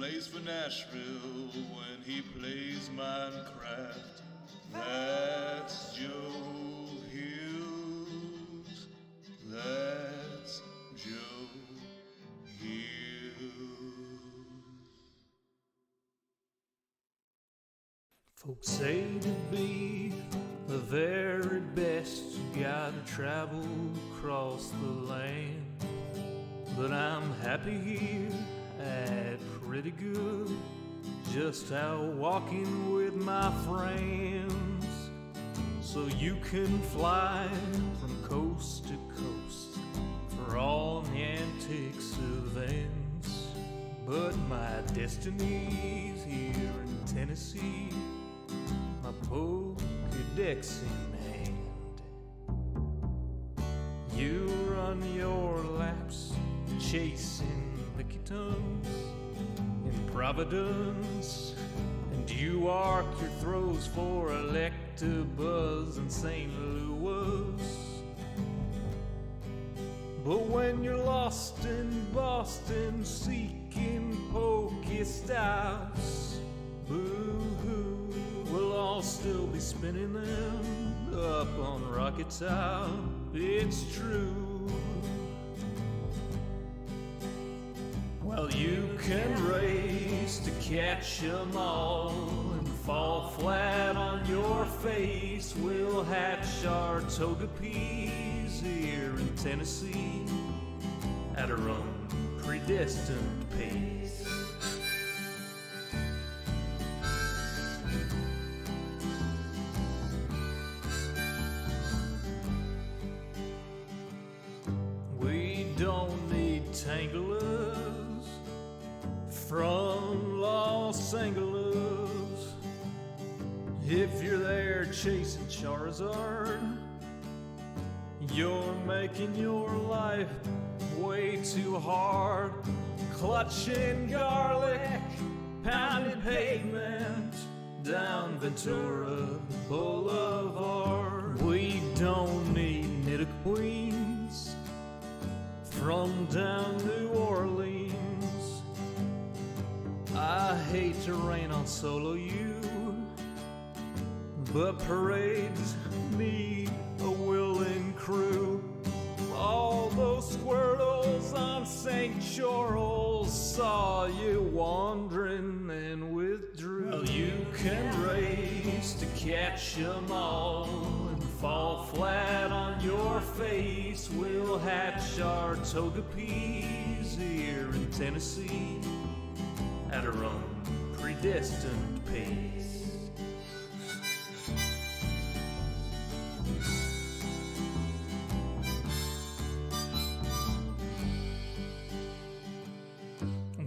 plays for Nashville when he plays Minecraft. That's Joe Hughes. That's Joe Hughes. Folks say to be the very best, you gotta travel across the land. But I'm happy here at pretty good, just out walking with my friends. So you can fly from coast to coast for all the antics of ends. But my destiny's here in Tennessee, my Pokédex in hand. You run your laps chasing lickitung in Providence, and you arc your throws for Electabuzz in St. Louis. But when you're lost in Boston seeking Pokestops, boo-hoo, we'll all still be spinning them up on Rocket Top. It's true. Well, you can race to catch 'em all and fall flat on your face. We'll hatch our Togepi's here in Tennessee at our own predestined pace. We don't need Tanglers from Los Angeles. If you're there chasing Charizard, you're making your life way too hard. Clutching garlic, pounding pavement down Ventura Boulevard. We don't need Nidoqueens from down New Orleans. I hate to rain on solo you, but parades need a willing crew. All those Squirtles on St. Charles saw you wandering and withdrew. Well, you can race to catch 'em all and fall flat on your face. We'll hatch our Togepi's here in Tennessee at our own predestined pace.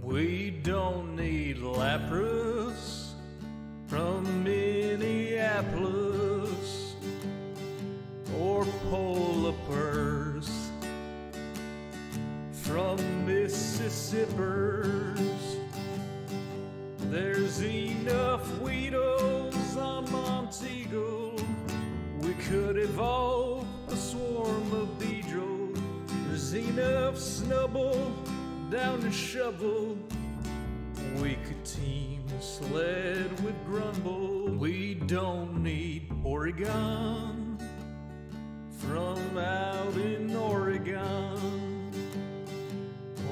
We don't need Lapras from Minneapolis or Polipers from Mississippers. There's enough Weedles on Monteagle. We could evolve a swarm of Beedrill. There's enough Snubbull down to Shovel. We could team Sled with Grumble. We don't need Oregon from out in Oregon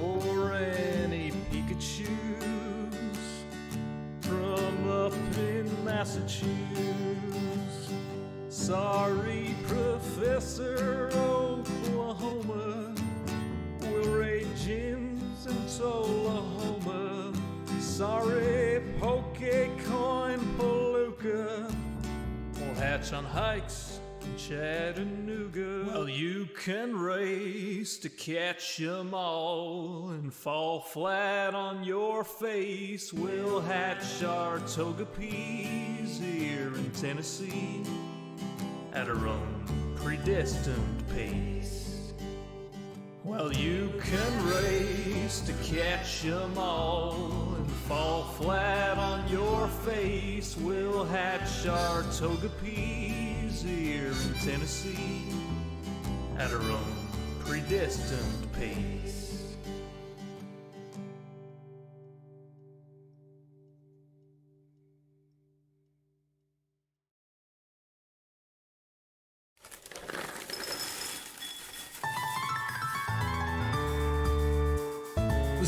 or any Pikachus from up in Massachusetts. Sorry, Professor Oklahoma, we'll raid gyms in Tullahoma. Sorry, Pokecoin Palooka, we'll hatch on hikes in Chattanooga. Well, you can race to catch 'em all and fall flat on your face. We'll hatch our Togepi's here in Tennessee at our own predestined pace. Well, you can race to catch 'em all and fall flat on your face. We'll hatch our Togepi's here in Tennessee at our own predestined pace.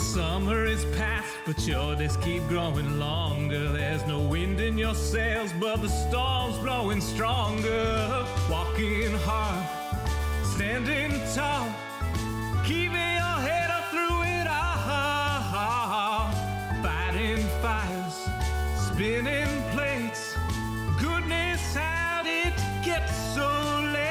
Summer is past, but your days keep growing longer. There's no wind in your sails, but the storm's blowing stronger. Walking hard, standing tall, keeping your head up through it all. Fighting fires, spinning plates. Goodness, how did it get so late?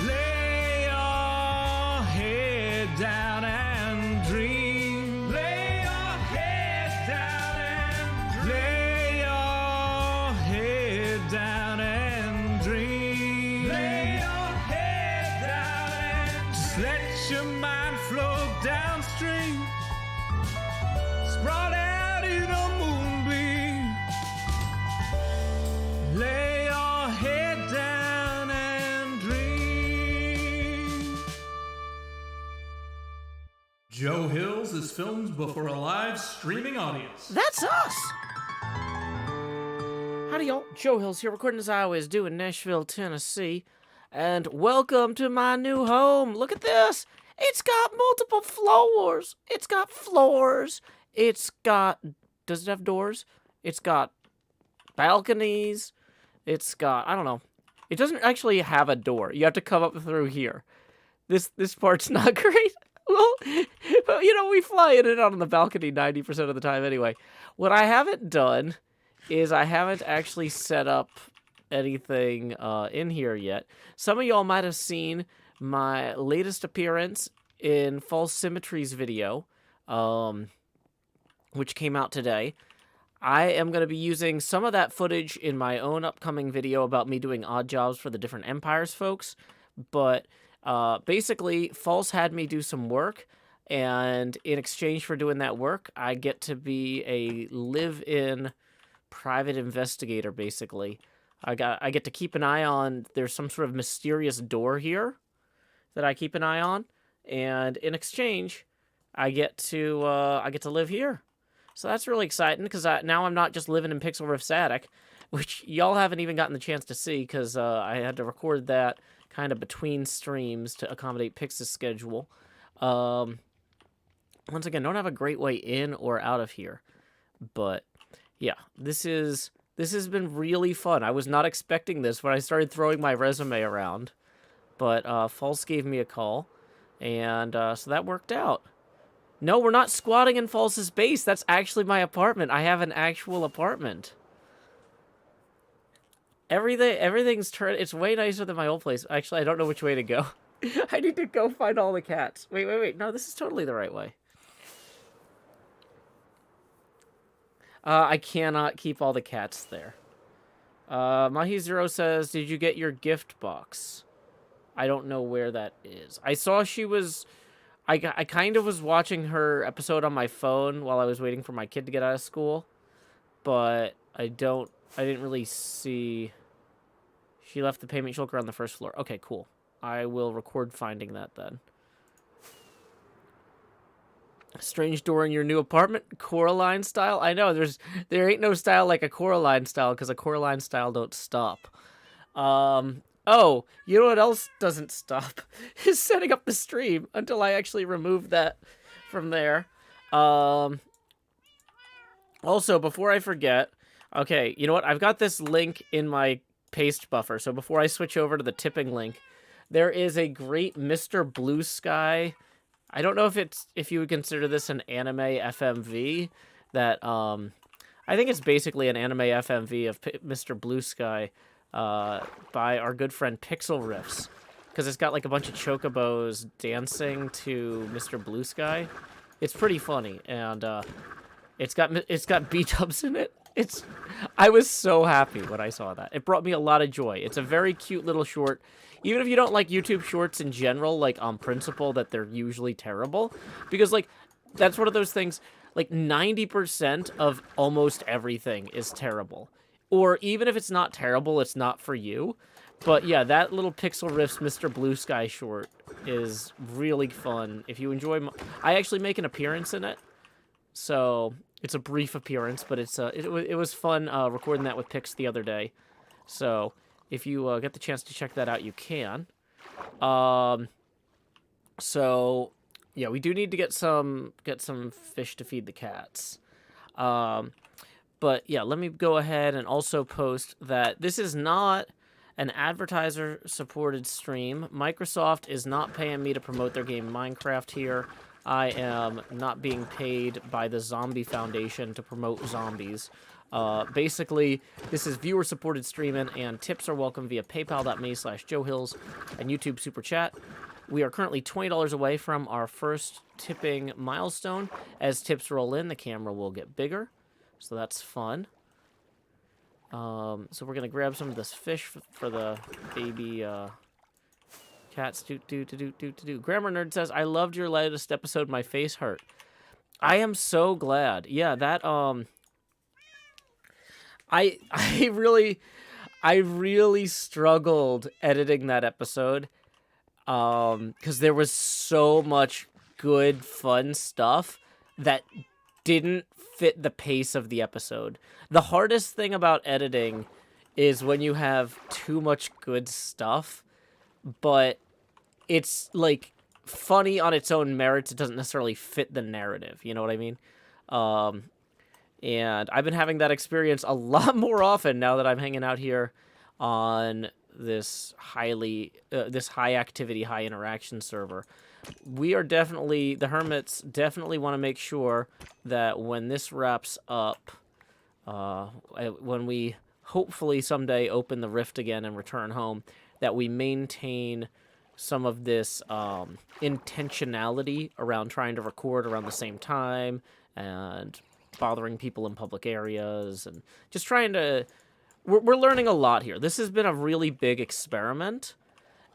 Lay your head down and dream. Lay your head down and lay your head down and dream. Lay your head down and just let your mind flow downstream. Sprawled out in a moonbeam. Lay your head down and dream. Joe Hills is filmed before a live streaming audience. That's us! Howdy, y'all. Joe Hills here, recording as I always do in Nashville, Tennessee. And welcome to my new home. Look at this. It's got multiple floors. It's got floors. It's got... Does it have doors? It's got balconies. It's got... I don't know. It doesn't actually have a door. You have to come up through here. This part's not great. Well, but, you know, we fly in and out on the balcony 90% of the time anyway. What I haven't done is I haven't actually set up anything in here yet. Some of y'all might have seen my latest appearance in False Symmetry's video, which came out today. I am going to be using some of that footage in my own upcoming video about me doing odd jobs for the different empires folks, but basically, False had me do some work, and in exchange for doing that work, I get to be a live-in private investigator, basically. I get to keep an eye on, there's some sort of mysterious door here that I keep an eye on, and in exchange, I get to live here. So that's really exciting, because now I'm not just living in Pixel Rift's attic, which y'all haven't even gotten the chance to see, because I had to record that kind of between streams to accommodate Pix's schedule. Once again, don't have a great way in or out of here, but yeah, this has been really fun. I was not expecting this when I started throwing my resume around, but False gave me a call, and so that worked out. No, we're not squatting in False's base. That's actually my apartment. I have an actual apartment. Everything's turned. It's way nicer than my old place. Actually, I don't know which way to go. I need to go find all the cats. Wait. No, this is totally the right way. I cannot keep all the cats there. Mahi0 says, did you get your gift box? I don't know where that is. I saw she was... I kind of was watching her episode on my phone while I was waiting for my kid to get out of school. But I didn't really see... She left the payment shulker on the first floor. Okay, cool. I will record finding that then. Strange door in your new apartment? Coraline style? I know, there ain't no style like a Coraline style, because a Coraline style don't stop. Oh, you know what else doesn't stop? Is setting up the stream until I actually remove that from there. Also, before I forget, okay, you know what? I've got this link in my paste buffer, so before I switch over to the tipping link, there is a great Mr. Blue Sky. I don't know if you would consider this an anime FMV. That I think it's basically an anime FMV of Mr. Blue Sky by our good friend Pixel Riffs, because it's got like a bunch of chocobos dancing to Mr. Blue Sky. It's pretty funny, and it's got B-dubs in it. I was so happy when I saw that. It brought me a lot of joy. It's a very cute little short. Even if you don't like YouTube shorts in general, like on principle that they're usually terrible, because like that's one of those things, like 90% of almost everything is terrible. Or even if it's not terrible, it's not for you. But yeah, that little Pixel Riffs Mr. Blue Sky short is really fun. If you enjoy, I actually make an appearance in it. So it's a brief appearance, but it was fun recording that with Pix the other day. So if you get the chance to check that out, you can. So Yeah, we do need to get some fish to feed the cats. But yeah, let me go ahead and also post that this is not an advertiser-supported stream. Microsoft is not paying me to promote their game Minecraft here. I am not being paid by the Zombie Foundation to promote zombies. Basically, this is viewer-supported streaming, and tips are welcome via paypal.me/JoeHills and YouTube Super Chat. We are currently $20 away from our first tipping milestone. As tips roll in, the camera will get bigger, so that's fun. So we're gonna grab some of this fish for the baby cats. Grammar Nerd says, "I loved your latest episode. My face hurt." I am so glad. Yeah, that I really struggled editing that episode. Because there was so much good, fun stuff that didn't fit the pace of the episode. The hardest thing about editing is when you have too much good stuff, but it's, like, funny on its own merits. It doesn't necessarily fit the narrative, you know what I mean? And I've been having that experience a lot more often now that I'm hanging out here on this this high activity, high interaction server. We are definitely, the Hermits definitely want to make sure that when this wraps up, when we hopefully someday open the Rift again and return home, that we maintain some of this intentionality around trying to record around the same time and bothering people in public areas and just trying to... We're learning a lot here. This has been a really big experiment,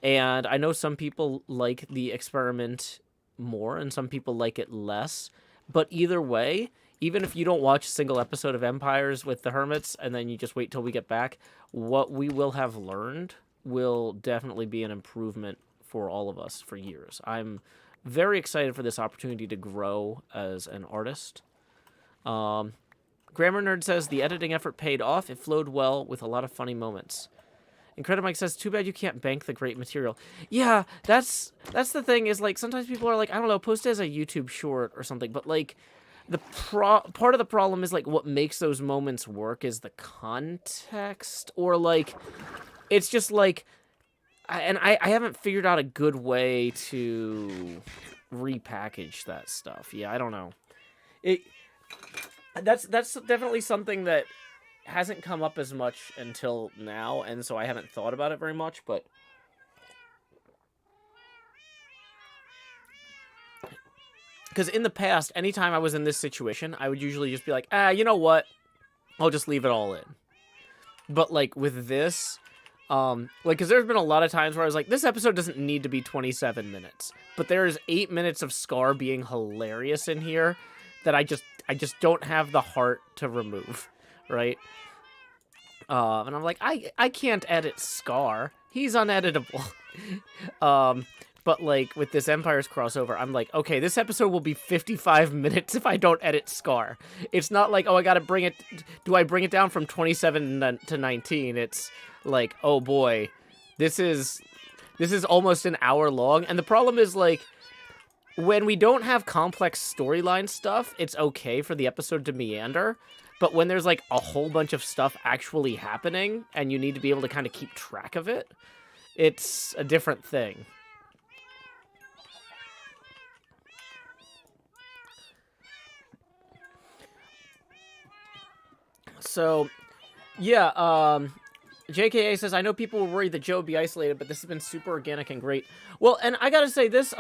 and I know some people like the experiment more and some people like it less, but either way, even if you don't watch a single episode of Empires with the Hermits and then you just wait till we get back, what we will have learned will definitely be an improvement for all of us for years. I'm very excited for this opportunity to grow as an artist. Grammar Nerd says, the editing effort paid off. It flowed well with a lot of funny moments. Incredimike says, too bad you can't bank the great material. Yeah, that's the thing is, like, sometimes people are like, I don't know, post it as a YouTube short or something, but, like, the part of the problem is, like, what makes those moments work is the context, or, like, it's just, like, I haven't figured out a good way to repackage that stuff. Yeah, I don't know. That's definitely something that hasn't come up as much until now, and so I haven't thought about it very much, but... Because in the past, anytime I was in this situation, I would usually just be like, you know what? I'll just leave it all in. But, like, with this... because there's been a lot of times where I was like, this episode doesn't need to be 27 minutes. But there's 8 minutes of Scar being hilarious in here that I just don't have the heart to remove, right? And I'm like, I can't edit Scar. He's uneditable. But, like, with this Empires crossover, I'm like, okay, this episode will be 55 minutes if I don't edit Scar. It's not like, oh, I gotta bring it... Do I bring it down from 27 to 19? It's like, oh, boy, this is almost an hour long. And the problem is, like, when we don't have complex storyline stuff, it's okay for the episode to meander. But when there's, like, a whole bunch of stuff actually happening, and you need to be able to kind of keep track of it, it's a different thing. So, yeah, JKA says, I know people were worried that Joe would be isolated, but this has been super organic and great. Well, and I gotta say, this,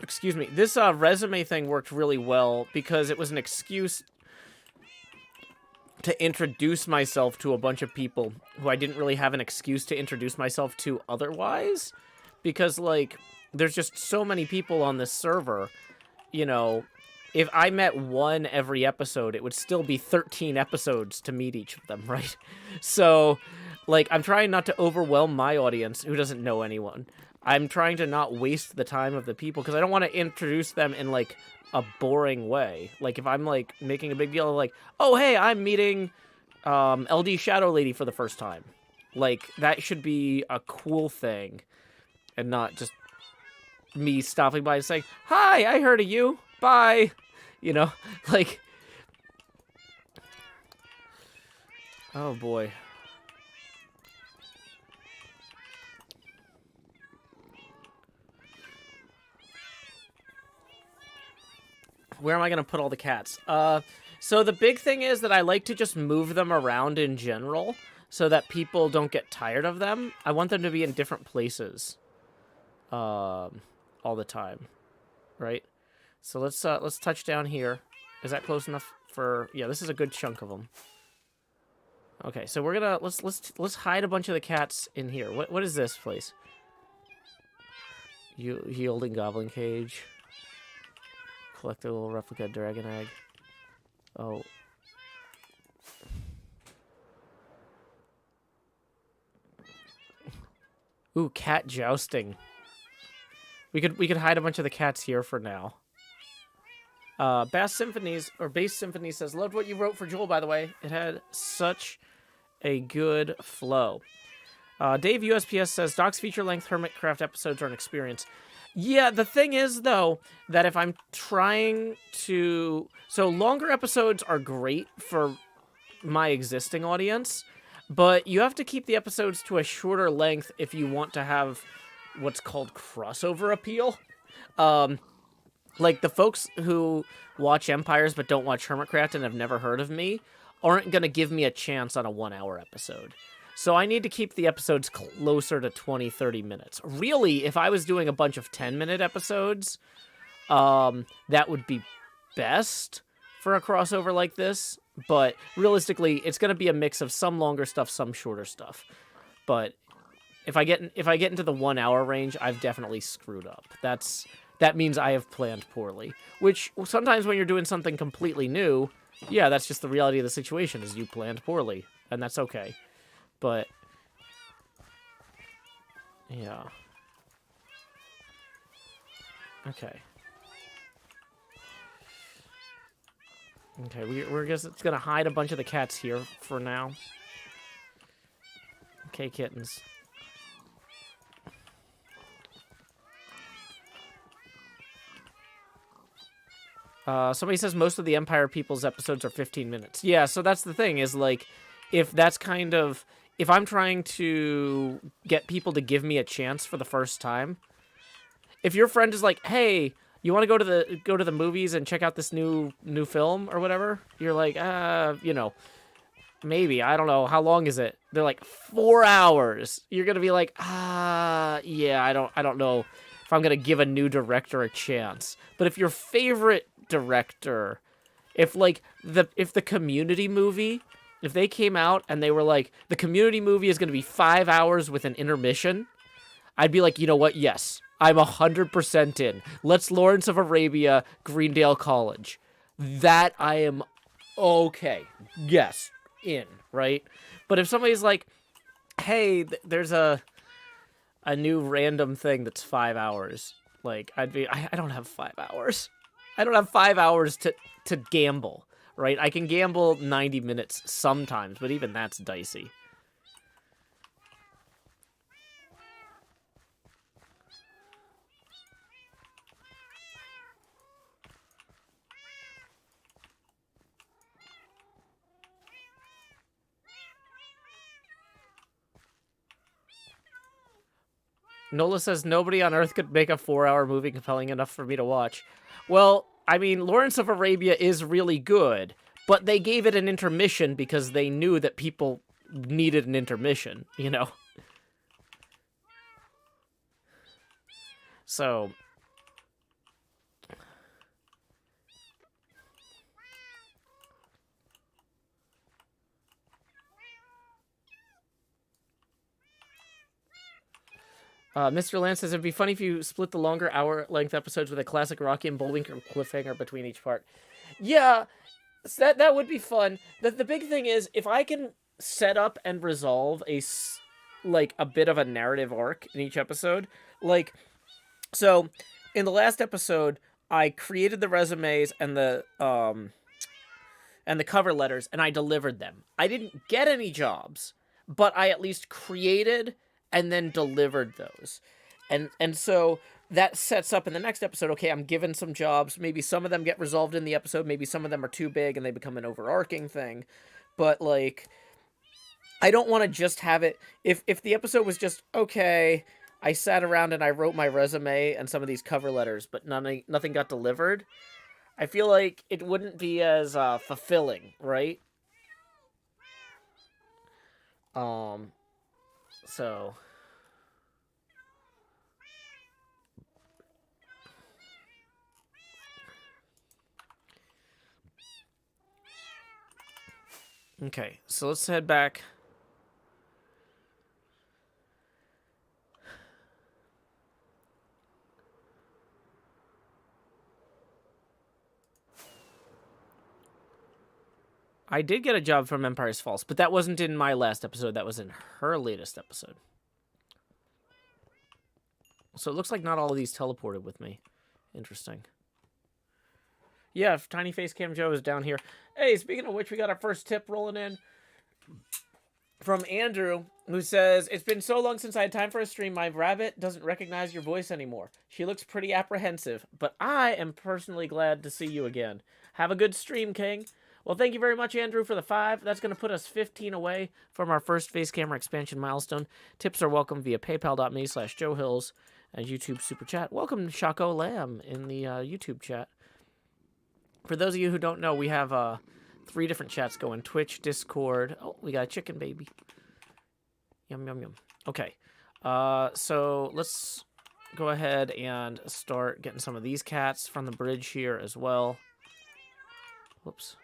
excuse me, this, resume thing worked really well, because it was an excuse to introduce myself to a bunch of people who I didn't really have an excuse to introduce myself to otherwise. Because, like, there's just so many people on this server, you know... If I met one every episode, it would still be 13 episodes to meet each of them, right? So, like, I'm trying not to overwhelm my audience who doesn't know anyone. I'm trying to not waste the time of the people, because I don't want to introduce them in, like, a boring way. Like, if I'm, like, making a big deal of, like, oh, hey, I'm meeting LD Shadow Lady for the first time. Like, that should be a cool thing, and not just me stopping by and saying, "Hi, I heard of you. Bye." You know, like, oh boy. Where am I going to put all the cats? So the big thing is that I like to just move them around in general so that people don't get tired of them. I want them to be in different places all the time, right? So let's touch down here. Is that close enough for... Yeah, this is a good chunk of them. Okay, so we're gonna... Let's hide a bunch of the cats in here. What is this place? Yielding goblin cage. Collectible replica dragon egg. Oh. Ooh, cat jousting. We could hide a bunch of the cats here for now. Bass Symphonies says, loved what you wrote for Jewel, by the way. It had such a good flow. Dave USPS says, Doc's feature-length HermitCraft episodes are an experience. Yeah, the thing is, though, that if I'm trying to... So longer episodes are great for my existing audience, but you have to keep the episodes to a shorter length if you want to have what's called crossover appeal. Like, the folks who watch Empires but don't watch HermitCraft and have never heard of me aren't going to give me a chance on a 1-hour episode. So I need to keep the episodes closer to 20, 30 minutes. Really, if I was doing a bunch of 10-minute episodes, that would be best for a crossover like this. But realistically, it's going to be a mix of some longer stuff, some shorter stuff. But if I get into the 1-hour range, I've definitely screwed up. That means I have planned poorly. Which sometimes when you're doing something completely new, yeah, that's just the reality of the situation, is you planned poorly, and that's okay. But, yeah. Okay. Okay, we're just gonna hide a bunch of the cats here for now. Okay, kittens. Somebody says most of the Empire People's episodes are 15 minutes. Yeah, so that's the thing, is like, if that's kind of... If I'm trying to get people to give me a chance for the first time, if your friend is like, "Hey, you want to go to the movies and check out this new film or whatever?" You're like, you know, maybe, I don't know, how long is it? They're like 4 hours. You're gonna be like, yeah, I don't know if I'm gonna give a new director a chance. But if your favorite director, if the Community movie. If they came out and they were like, the Community movie is going to be 5 hours with an intermission, I'd be like, you know what? Yes, I'm 100% in. Let's Lawrence of Arabia, Greendale College. That I am okay. Yes, in, right? But if somebody's like, hey, there's a new random thing that's 5 hours, like, I'd be, I don't have 5 hours. I don't have 5 hours to gamble. Right? I can gamble 90 minutes sometimes, but even that's dicey. Nola says, nobody on Earth could make a 4-hour movie compelling enough for me to watch. Well, I mean, Lawrence of Arabia is really good, but they gave it an intermission because they knew that people needed an intermission, you know? So... Mr. Lance says, it'd be funny if you split the longer hour-length episodes with a classic Rocky and Bullwinkle cliffhanger between each part. Yeah, that would be fun. The big thing is, if I can set up and resolve a bit of a narrative arc in each episode, like, so, in the last episode, I created the resumes and the cover letters, and I delivered them. I didn't get any jobs, but I at least created and then delivered those. And so that sets up in the next episode, okay, I'm given some jobs. Maybe some of them get resolved in the episode. Maybe some of them are too big and they become an overarching thing. But, like, I don't want to just have it... If the episode was just, okay, I sat around and I wrote my resume and some of these cover letters, but nothing got delivered, I feel like it wouldn't be as fulfilling, right? So... Okay, so let's head back. I did get a job from Empire's Falls, but that wasn't in my last episode. That was in her latest episode. So it looks like not all of these teleported with me. Interesting. Yeah, Tiny Face Cam Joe is down here. Hey, speaking of which, we got our first tip rolling in from Andrew, who says, it's been so long since I had time for a stream, my rabbit doesn't recognize your voice anymore. She looks pretty apprehensive, but I am personally glad to see you again. Have a good stream, King. Well, thank you very much, Andrew, for the 5. That's going to put us 15 away from our first face camera expansion milestone. Tips are welcome via paypal.me/JoeHills and YouTube Super Chat. Welcome, Shaco Lamb, in the YouTube chat. For those of you who don't know, we have 3 different chats going. Twitch, Discord. Oh, we got a chicken, baby. Yum, yum, yum. Okay. So let's go ahead and start getting some of these cats from the bridge here as well. Whoops.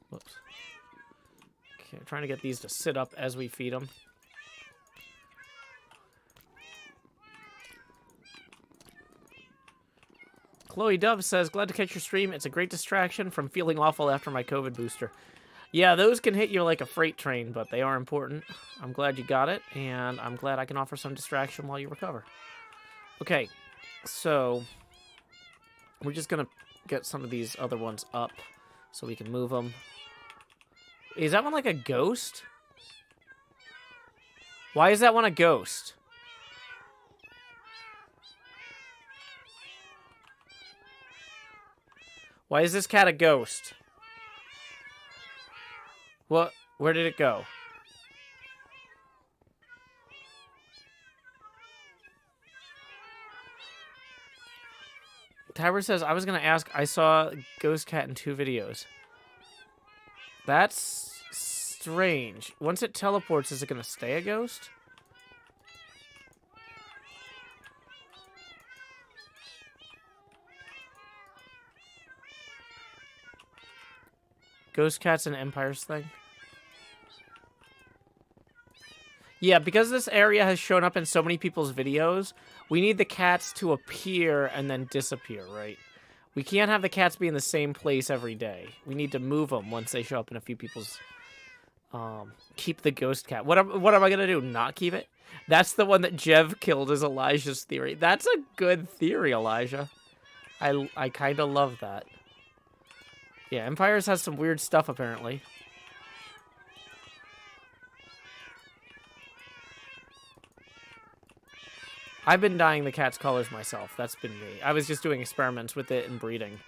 Whoops. Okay, I'm trying to get these to sit up as we feed them. Chloe Dove says, glad to catch your stream. It's a great distraction from feeling awful after my COVID booster. Yeah, those can hit you like a freight train, but they are important. I'm glad you got it, and I'm glad I can offer some distraction while you recover. Okay, so we're just going to get some of these other ones up so we can move them. Is that one like a ghost? Why is that one a ghost? Why is this cat a ghost? What? Where did it go? Tyber says, I was going to ask, I saw Ghost Cat in 2 videos. That's strange. Once it teleports, is it going to stay a ghost? Ghost Cat's an Empire's thing? Yeah, because this area has shown up in so many people's videos, we need the cats to appear and then disappear, right? We can't have the cats be in the same place every day. We need to move them once they show up in a few people's... keep the ghost cat. What am I going to do? Not keep it? That's the one that Jev killed is Elijah's theory. That's a good theory, Elijah. I kind of love that. Yeah, Empires has some weird stuff, apparently. I've been dyeing the cat's colors myself. That's been me. I was just doing experiments with it and breeding.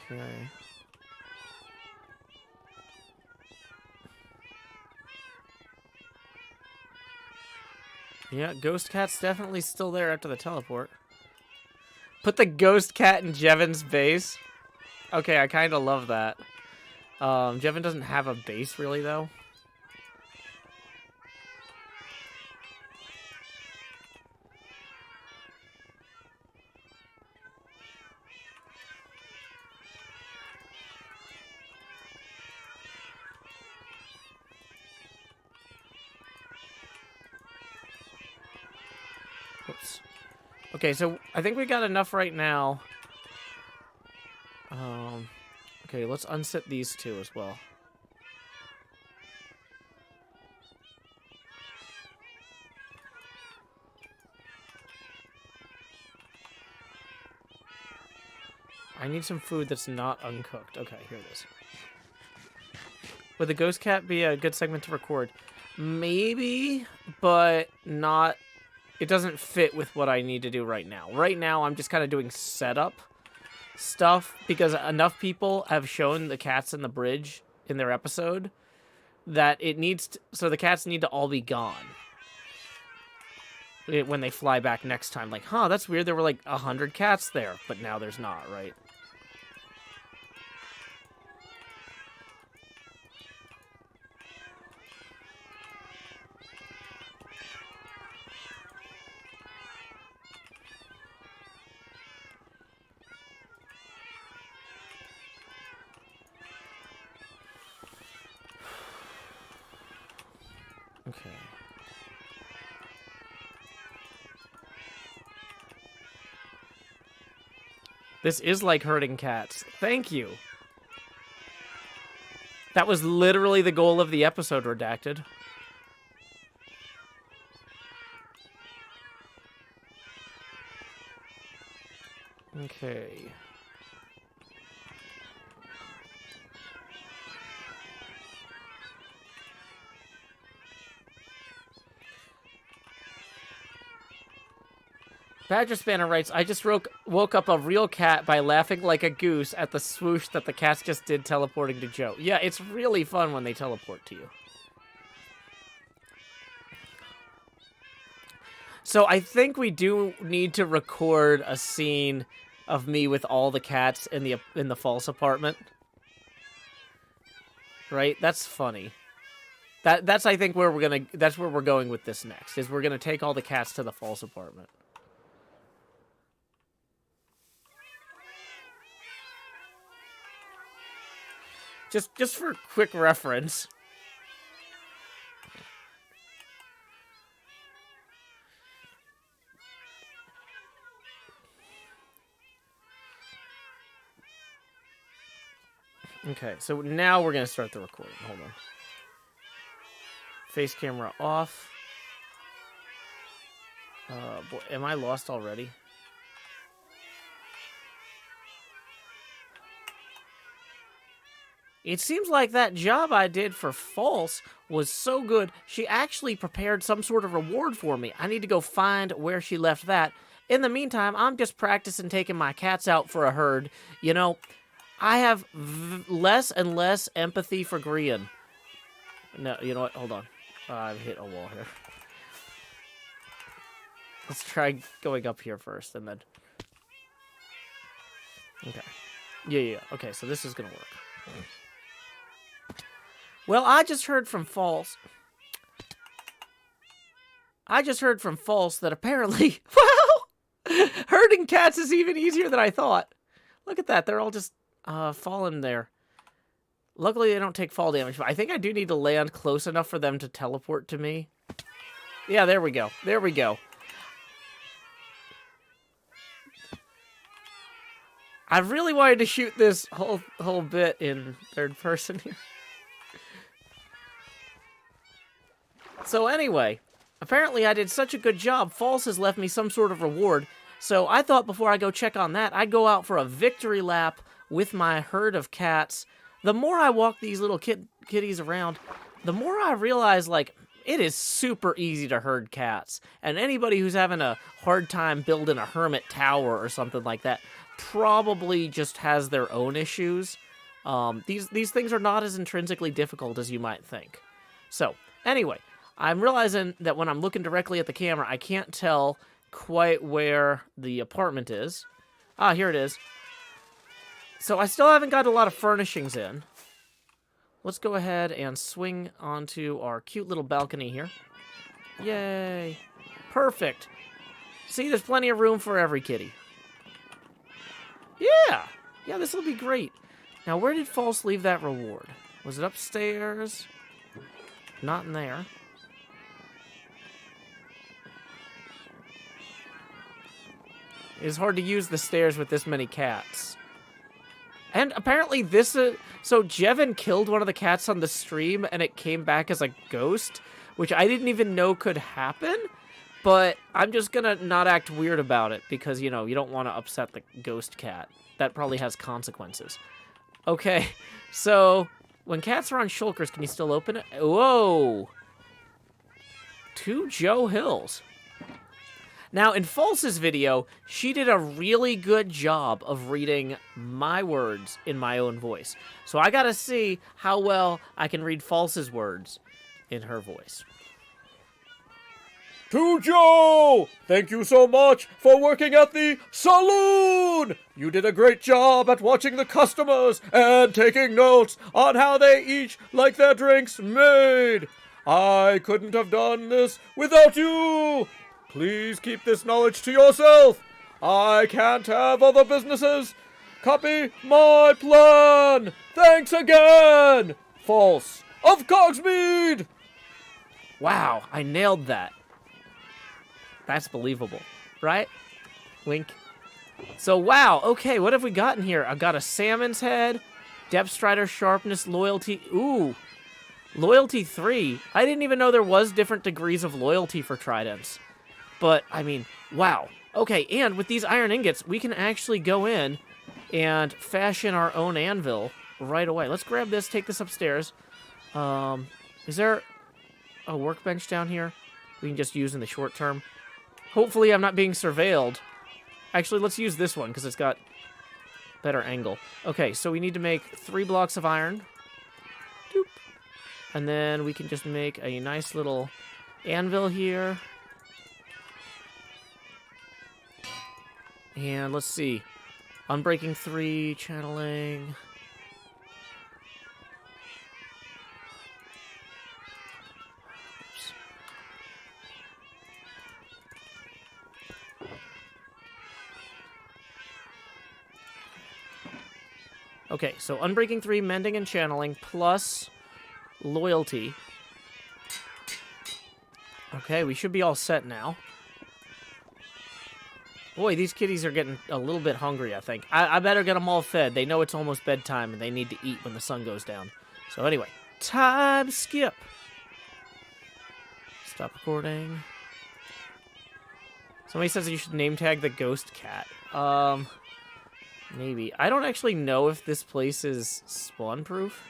Okay. Yeah, Ghost Cat's definitely still there after the teleport. Put the Ghost Cat in Jevon's base. Okay, I kind of love that. Jevon doesn't have a base, really, though. Oops. Okay, so I think we got enough right now. Okay, let's unsit these 2 as well. I need some food that's not uncooked. Okay, here it is. Would the ghost cat be a good segment to record? Maybe, but not... It doesn't fit with what I need to do right now. Right now, I'm just kind of doing setup stuff because enough people have shown the cats in the bridge in their episode that it needs to, so the cats need to all be gone when they fly back next time. Like, huh, that's weird. There were like 100 cats there, but now there's not, right? Okay. This is like herding cats. Thank you. That was literally the goal of the episode, Redacted. Okay. Badger Spanner writes, I just woke up a real cat by laughing like a goose at the swoosh that the cats just did teleporting to Joe. Yeah, it's really fun when they teleport to you. So I think we do need to record a scene of me with all the cats in the false apartment. Right? That's funny. That's I think where that's where we're going with this next. Is we're gonna take all the cats to the false apartment. Just for quick reference. Okay, so now we're going to start the recording. Hold on. Face camera off. Boy, am I lost already? It seems like that job I did for False was so good, she actually prepared some sort of reward for me. I need to go find where she left that. In the meantime, I'm just practicing taking my cats out for a herd. You know, I have less and less empathy for Grian. No, you know what? Hold on. I've hit a wall here. Let's try going up here first, and then... Okay. Yeah. Okay, so this is gonna work. Well, I just heard from False that apparently, wow, herding cats is even easier than I thought. Look at that. They're all just falling there. Luckily, they don't take fall damage, but I think I do need to land close enough for them to teleport to me. Yeah, there we go. There we go. I really wanted to shoot this whole bit in third person here. So anyway, apparently I did such a good job, False has left me some sort of reward, so I thought before I go check on that, I'd go out for a victory lap with my herd of cats. The more I walk these little kitties around, the more I realize, like, it is super easy to herd cats, and anybody who's having a hard time building a hermit tower or something like that probably just has their own issues. These things are not as intrinsically difficult as you might think. So, anyway, I'm realizing that when I'm looking directly at the camera, I can't tell quite where the apartment is. Ah, here it is. So I still haven't got a lot of furnishings in. Let's go ahead and swing onto our cute little balcony here. Yay. Perfect. See, there's plenty of room for every kitty. Yeah. Yeah, this will be great. Now, where did False leave that reward? Was it upstairs? Not in there. It's hard to use the stairs with this many cats. And apparently this... so Jevin killed one of the cats on the stream, and it came back as a ghost, which I didn't even know could happen, but I'm just gonna not act weird about it, because, you know, you don't want to upset the ghost cat. that probably has consequences. Okay, so when cats are on shulkers, can you still open it? Whoa! 2 Joe Hills. Now, in False's video, she did a really good job of reading my words in my own voice. So I gotta see how well I can read False's words in her voice. To Joe! Thank you so much for working at the saloon! You did a great job at watching the customers and taking notes on how they each like their drinks made. I couldn't have done this without you! Please keep this knowledge to yourself. I can't have other businesses copy my plan. Thanks again. False of Cogsmead. Wow, I nailed that. That's believable, right? Wink. So, wow, okay, what have we got in here? I've got a salmon's head, depth strider, sharpness, loyalty. Ooh, loyalty 3. I didn't even know there was different degrees of loyalty for tridents. But, I mean, wow. Okay, and with these iron ingots, we can actually go in and fashion our own anvil right away. Let's grab this, take this upstairs. Is there a workbench down here we can just use in the short term? Hopefully I'm not being surveilled. Actually, let's use this one, because it's got better angle. Okay, so we need to make 3 blocks of iron. Doop. And then we can just make a nice little anvil here. And let's see. Unbreaking 3, channeling. Oops. Okay, so Unbreaking 3, mending and channeling, plus loyalty. Okay, we should be all set now. Boy, these kitties are getting a little bit hungry, I think. I better get them all fed. They know it's almost bedtime, and they need to eat when the sun goes down. So anyway, time skip. Stop recording. Somebody says that you should name tag the ghost cat. Maybe. I don't actually know if this place is spawn-proof.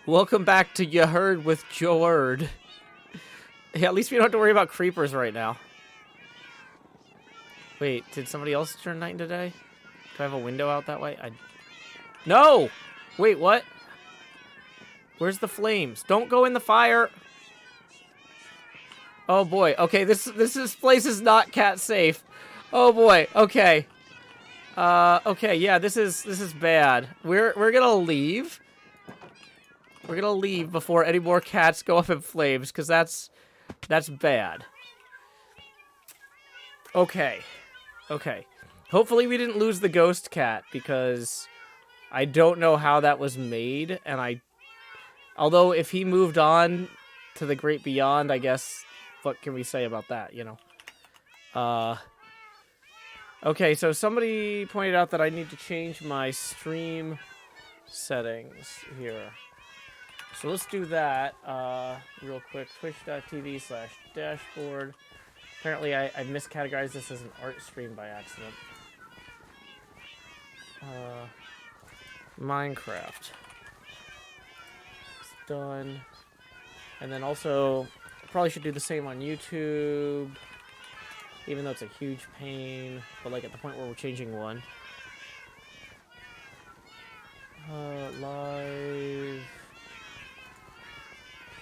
Welcome back to You Heard with Joerd. Yeah, at least we don't have to worry about creepers right now. Wait, did somebody else turn night today? Do I have a window out that way? No! Wait, what? Where's the flames? Don't go in the fire! Oh boy, okay, this place is not cat safe. Oh boy, okay. Okay, yeah, this is bad. We're gonna leave. We're gonna leave before any more cats go up in flames, because that's bad. Okay. Okay. Hopefully we didn't lose the ghost cat, because I don't know how that was made, and although if he moved on to the great beyond, I guess, what can we say about that, you know? Okay, so somebody pointed out that I need to change my stream settings here. So let's do that real quick. Twitch.tv/dashboard. Apparently I miscategorized this as an art stream by accident. Minecraft. It's done. And then also, I probably should do the same on YouTube. Even though it's a huge pain. But like at the point where we're changing one. Live.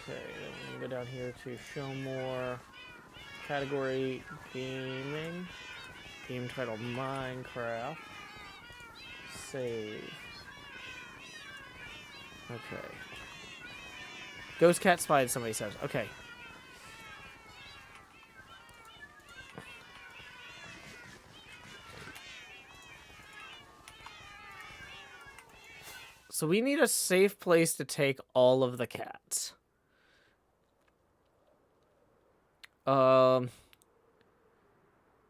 Okay, then we're gonna go down here to show more. Category gaming. Game title Minecraft. Save. Okay. Ghost cat spied, somebody says. Okay. So we need a safe place to take all of the cats.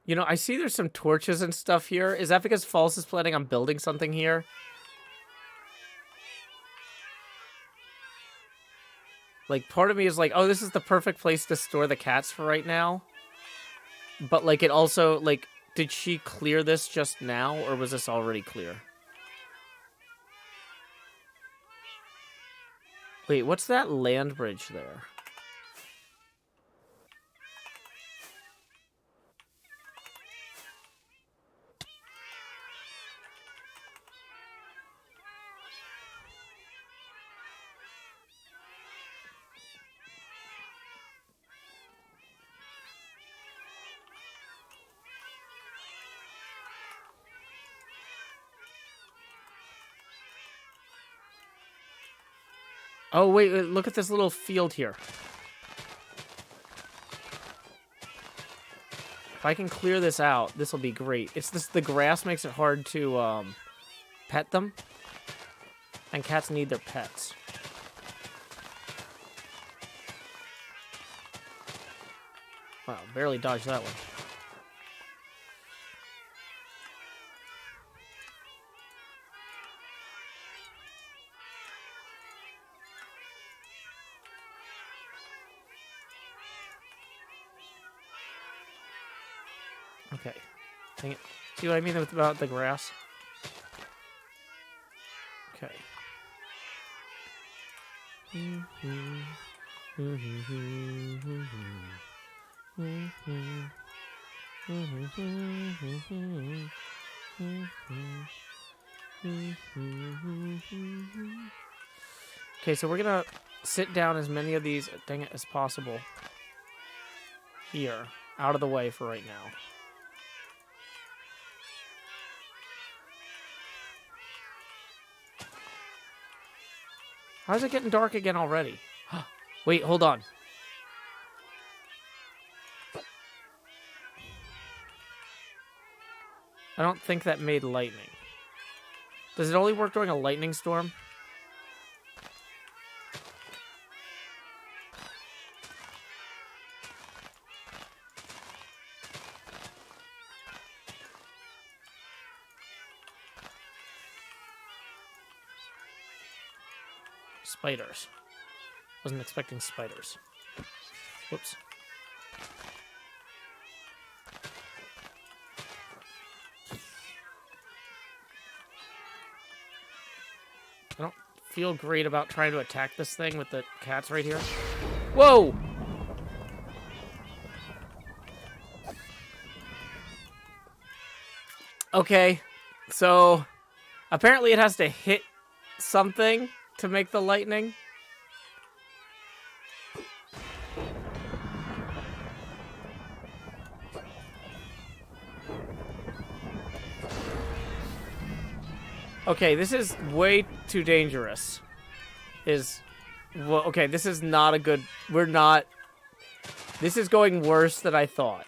You know, I see there's some torches and stuff here. Is that because False is planning on building something here? Like, part of me is like, oh, this is the perfect place to store the cats for right now. But, like, it also, like, did she clear this just now, or was this already clear? Wait, what's that land bridge there? Oh, wait, look at this little field here. If I can clear this out, this will be great. It's this, the grass makes it hard to, pet them. And cats need their pets. Wow, barely dodged that one. Okay. Dang it. See what I mean about the grass? Okay. Okay, so we're gonna sit down as many of these, dang it, as possible. Here. Out of the way for right now. How's it getting dark again already? Wait, hold on. I don't think that made lightning. Does it only work during a lightning storm? Spiders. Wasn't expecting spiders. Whoops. I don't feel great about trying to attack this thing with the cats right here. Whoa! Okay, so apparently it has to hit something to make the lightning. Okay, this is way too dangerous. Well, okay, this is not a good... This is going worse than I thought.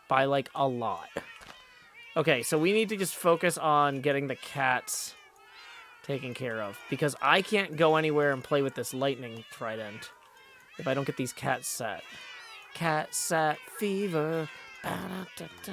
By, like, a lot. Okay, so we need to just focus on getting the cats taken care of. Because I can't go anywhere and play with this lightning trident if I don't get these cats set. Cat sat fever. Ba-da-da-da.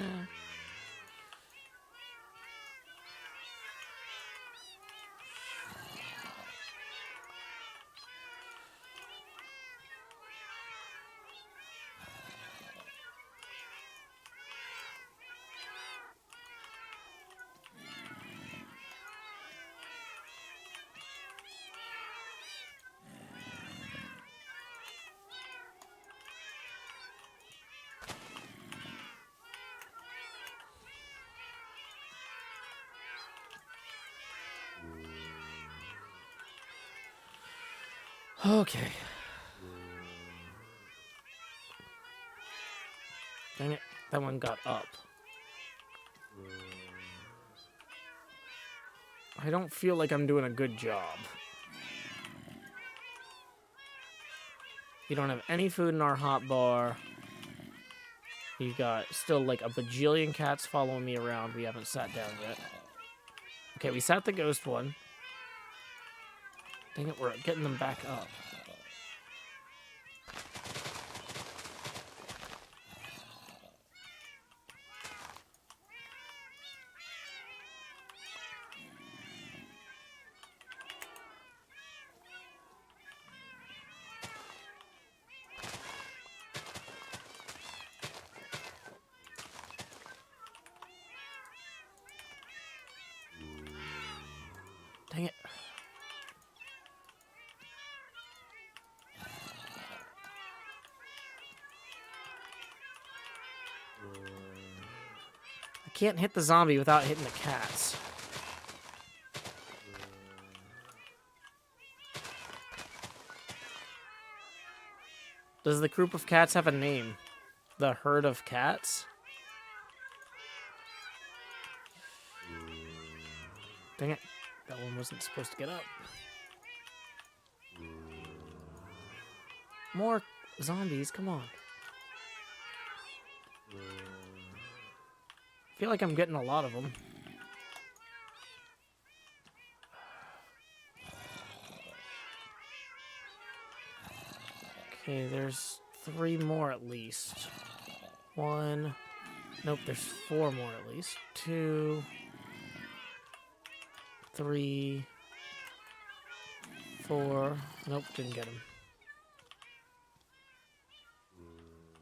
Okay. Dang it, that one got up. I don't feel like I'm doing a good job. We don't have any food in our hot bar. We've got still like a bajillion cats following me around. We haven't sat down yet. Okay, we sat the ghost one. Dang it, we're getting them back up. can't hit the zombie without hitting the cats. Does the group of cats have a name? The herd of cats? Dang it. That one wasn't supposed to get up. More zombies, come on. I feel like I'm getting a lot of them. Okay, there's 3 more at least. 1. Nope, there's 4 more at least. 2. 3. 4. Nope, didn't get him.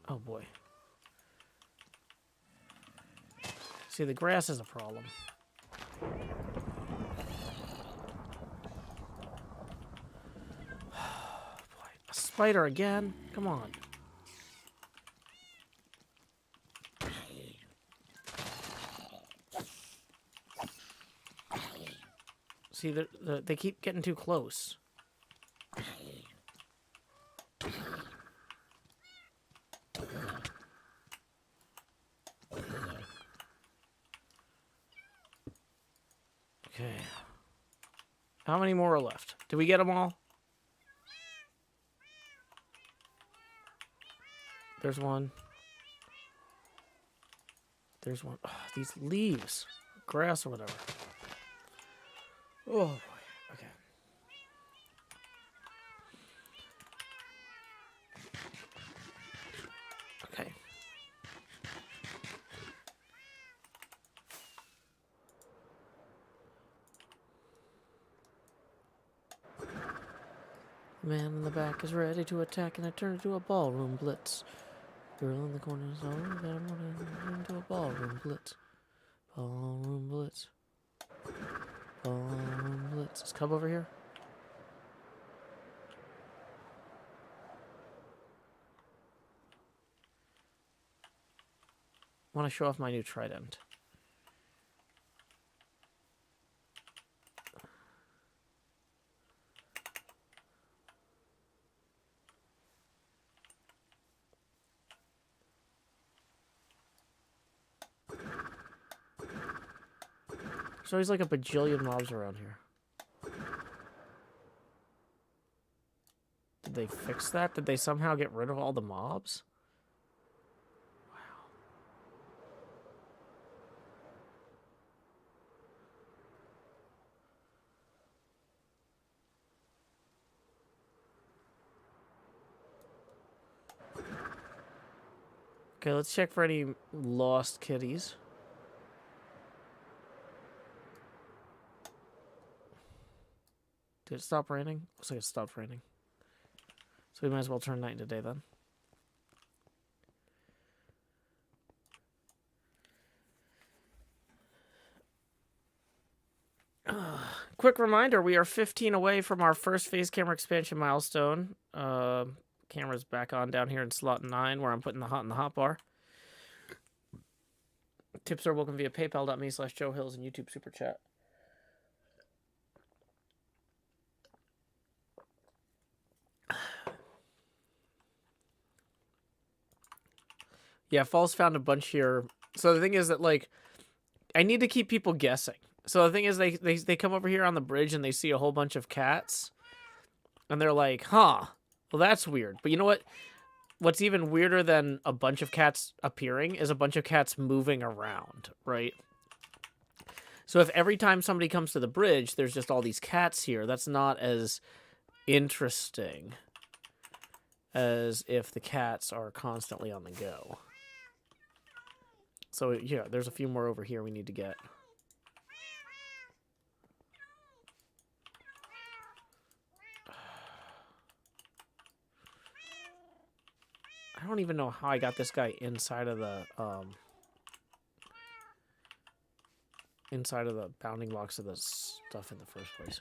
Oh boy. See, the grass is a problem. Spider again? Come on. See, they keep getting too close. Okay. How many more are left? Did we get them all? There's one. There's one. Oh, these leaves. Grass or whatever. Oh, boy. Okay. Okay. The man in the back is ready to attack, and I turn into a ballroom blitz. Girl in the corner is all that I'm running into a ballroom blitz. Ballroom blitz. Ballroom blitz. Is Cub over here? I want to show off my new trident. There's always like a bajillion mobs around here. Did they fix that? Did they somehow get rid of all the mobs? Wow. Okay, let's check for any lost kitties. Did it stop raining? Looks like it stopped raining. So we might as well turn night into day then. Quick reminder, we are 15 away from our first phase camera expansion milestone. Camera's back on down here in slot 9 where I'm putting the hot in the hot bar. Tips are welcome via paypal.me/Joe Hills and YouTube Super Chat. Yeah, Falls found a bunch here. So the thing is that, like, I need to keep people guessing. So the thing is, they come over here on the bridge and they see a whole bunch of cats. And they're like, huh, well, that's weird. But you know what? What's even weirder than a bunch of cats appearing is a bunch of cats moving around, right? So if every time somebody comes to the bridge, there's just all these cats here, that's not as interesting as if the cats are constantly on the go. So, yeah, there's a few more over here we need to get. I don't even know how I got this guy inside of the bounding blocks of the stuff in the first place.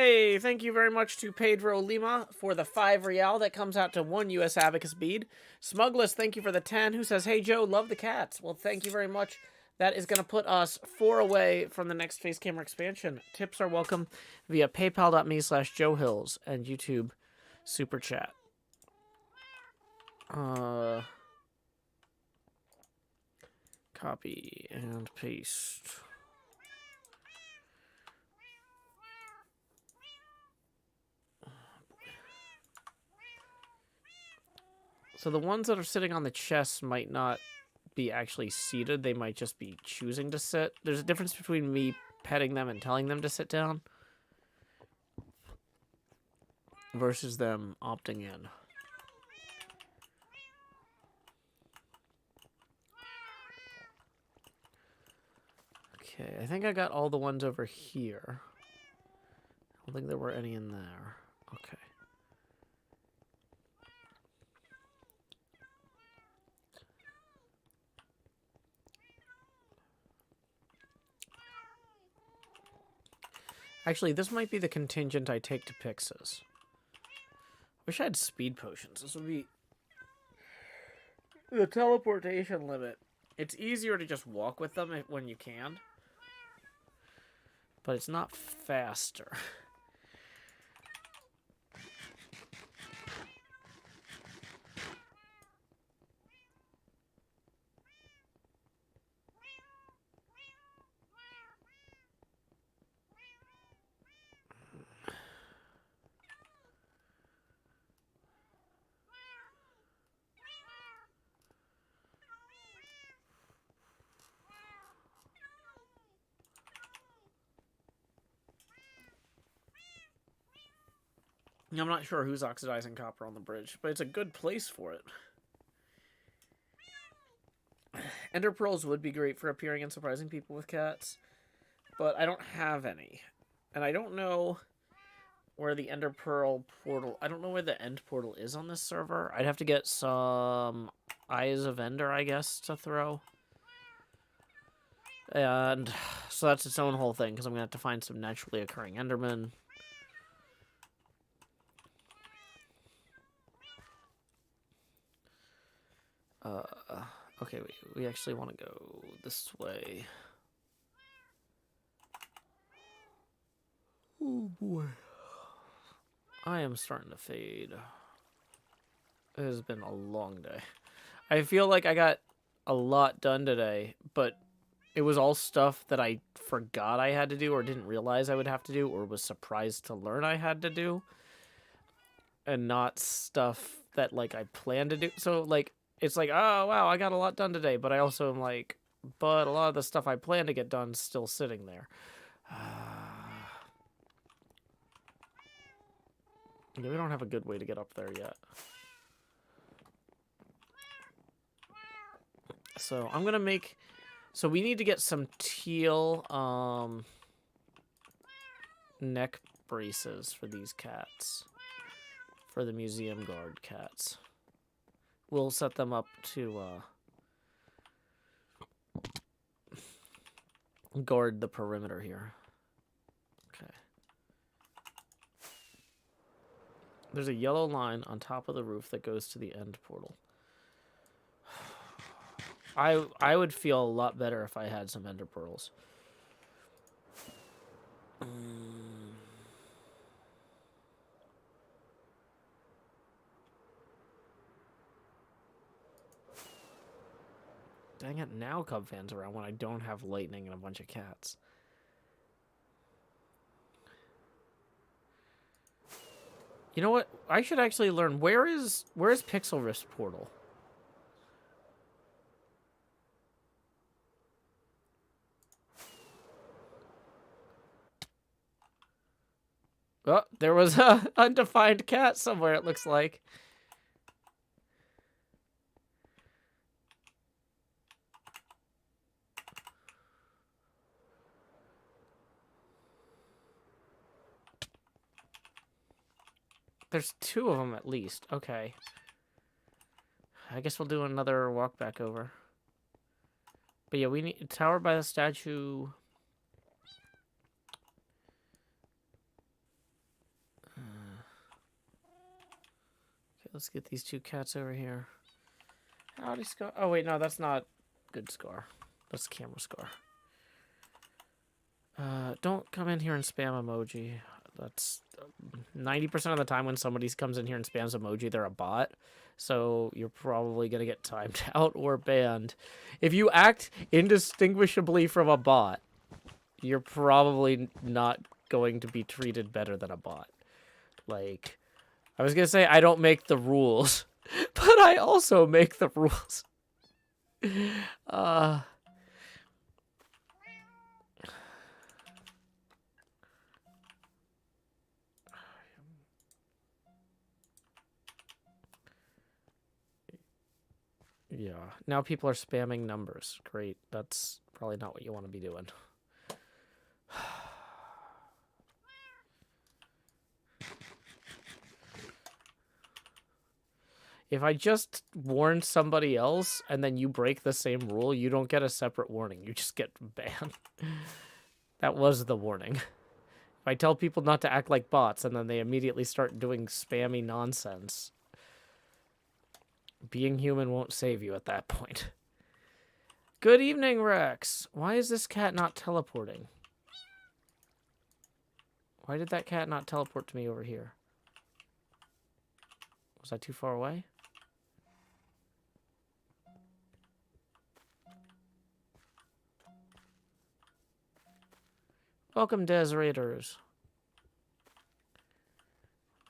Hey, thank you very much to Pedro Lima for the 5 real. That comes out to 1 U.S. Abacus bead. Smugless, thank you for the 10, who says, hey, Joe, love the cats. Well, thank you very much. That is going to put us 4 away from the next face camera expansion. Tips are welcome via paypal.me/JoeHills and YouTube Super Chat. Copy and paste. So the ones that are sitting on the chest might not be actually seated. They might just be choosing to sit. There's a difference between me petting them and telling them to sit down versus them opting in. Okay, I think I got all the ones over here. I don't think there were any in there. Okay. Actually, this might be the contingent I take to Pixis. Wish I had speed potions. This would be the teleportation limit. It's easier to just walk with them when you can, but it's not faster. I'm not sure who's oxidizing copper on the bridge, but it's a good place for it. Ender pearls would be great for appearing and surprising people with cats, but I don't have any. And I don't know where the Ender Pearl portal... I don't know where the end portal is on this server. I'd have to get some Eyes of Ender, I guess, to throw. And so that's its own whole thing, because I'm going to have to find some naturally occurring Endermen. Okay, we actually want to go this way. Oh boy. I am starting to fade. It has been a long day. I feel like I got a lot done today, but it was all stuff that I forgot I had to do or didn't realize I would have to do or was surprised to learn I had to do. And not stuff that, like, I planned to do. So, like, it's like, oh, wow, I got a lot done today. But I also am like, but a lot of the stuff I planned to get done is still sitting there. Yeah, we don't have a good way to get up there yet. So I'm going to make... So we need to get some teal neck braces for these cats. For the museum guard cats. We'll set them up to guard the perimeter here. Okay. There's a yellow line on top of the roof that goes to the end portal. I would feel a lot better if I had some ender pearls. Dang it, now Cub fans around when I don't have lightning and a bunch of cats. You know what? I should actually learn where is Pixel Rift portal? Oh, there was a undefined cat somewhere, it looks like. There's 2 of them at least. Okay. I guess we'll do another walk back over. But yeah, we need tower by the statue. let's get these two cats over here. Howdy, Scar. Oh, wait, no, that's not good Scar. That's camera Scar. Don't come in here and spam emoji. That's 90% of the time when somebody comes in here and spams emoji, they're a bot. So you're probably going to get timed out or banned. If you act indistinguishably from a bot, you're probably not going to be treated better than a bot. Like, I was going to say I don't make the rules, but I also make the rules. Yeah, now people are spamming numbers. Great. That's probably not what you want to be doing. If I just warn somebody else and then you break the same rule, you don't get a separate warning. You just get banned. That was the warning. If I tell people not to act like bots and then they immediately start doing spammy nonsense, being human won't save you at that point. Good evening, Rex. Why is this cat not teleporting? Why did that cat not teleport to me over here? Was I too far away? Welcome, Des Raiders.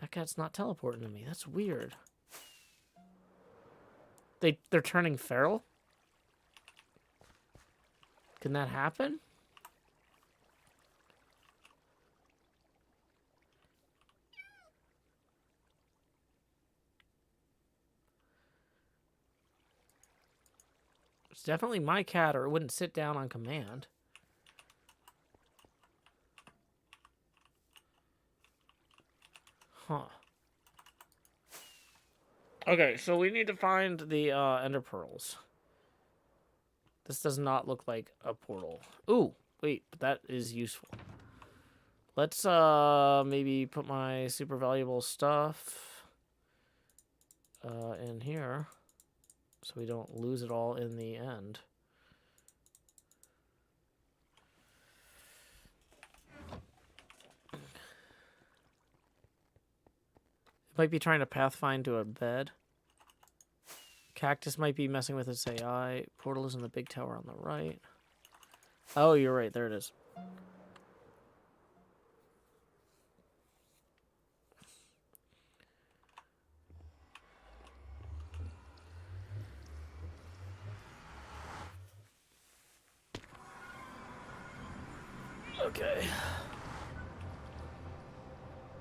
That cat's not teleporting to me. That's weird. They're turning feral? Can that happen? It's definitely my cat, or it wouldn't sit down on command. Huh. Okay, so we need to find the ender pearls. This does not look like a portal. Ooh, wait, but that is useful. Let's maybe put my super valuable stuff in here so we don't lose it all in the end. Might be trying to pathfind to a bed. Cactus might be messing with its AI. Portal is in the big tower on the right. Oh, you're right. There it is. Okay.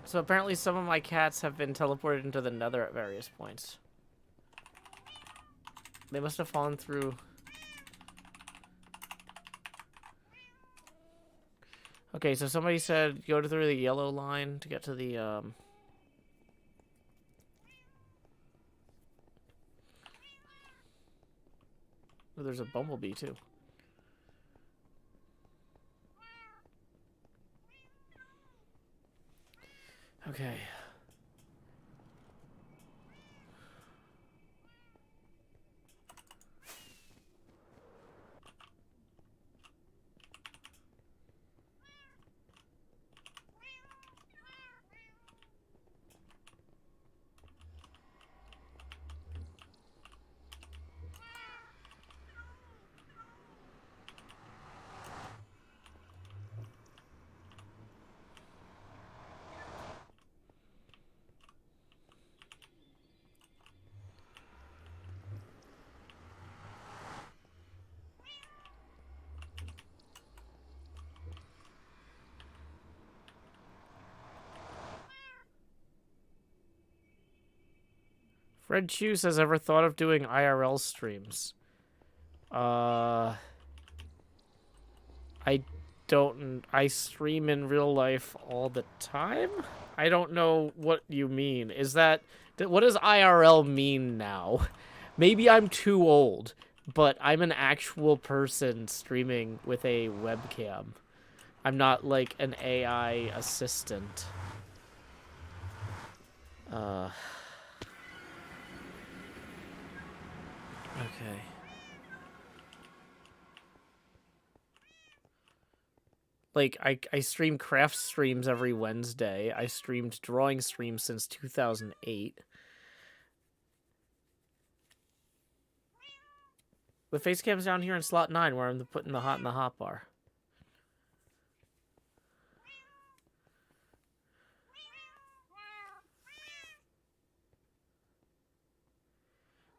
So apparently some of my cats have been teleported into the nether at various points. They must have fallen through. Okay, so somebody said go through the yellow line to get to the Oh, there's a bumblebee too. Okay. Fred Chu says, ever thought of doing IRL streams? I don't. I stream in real life all the time? I don't know what you mean. Is that... What does IRL mean now? Maybe I'm too old, but I'm an actual person streaming with a webcam. I'm not like an AI assistant. Okay. Like, I stream craft streams every Wednesday. I streamed drawing streams since 2008. The face cam's down here in slot 9 where I'm putting the hot in the hot bar.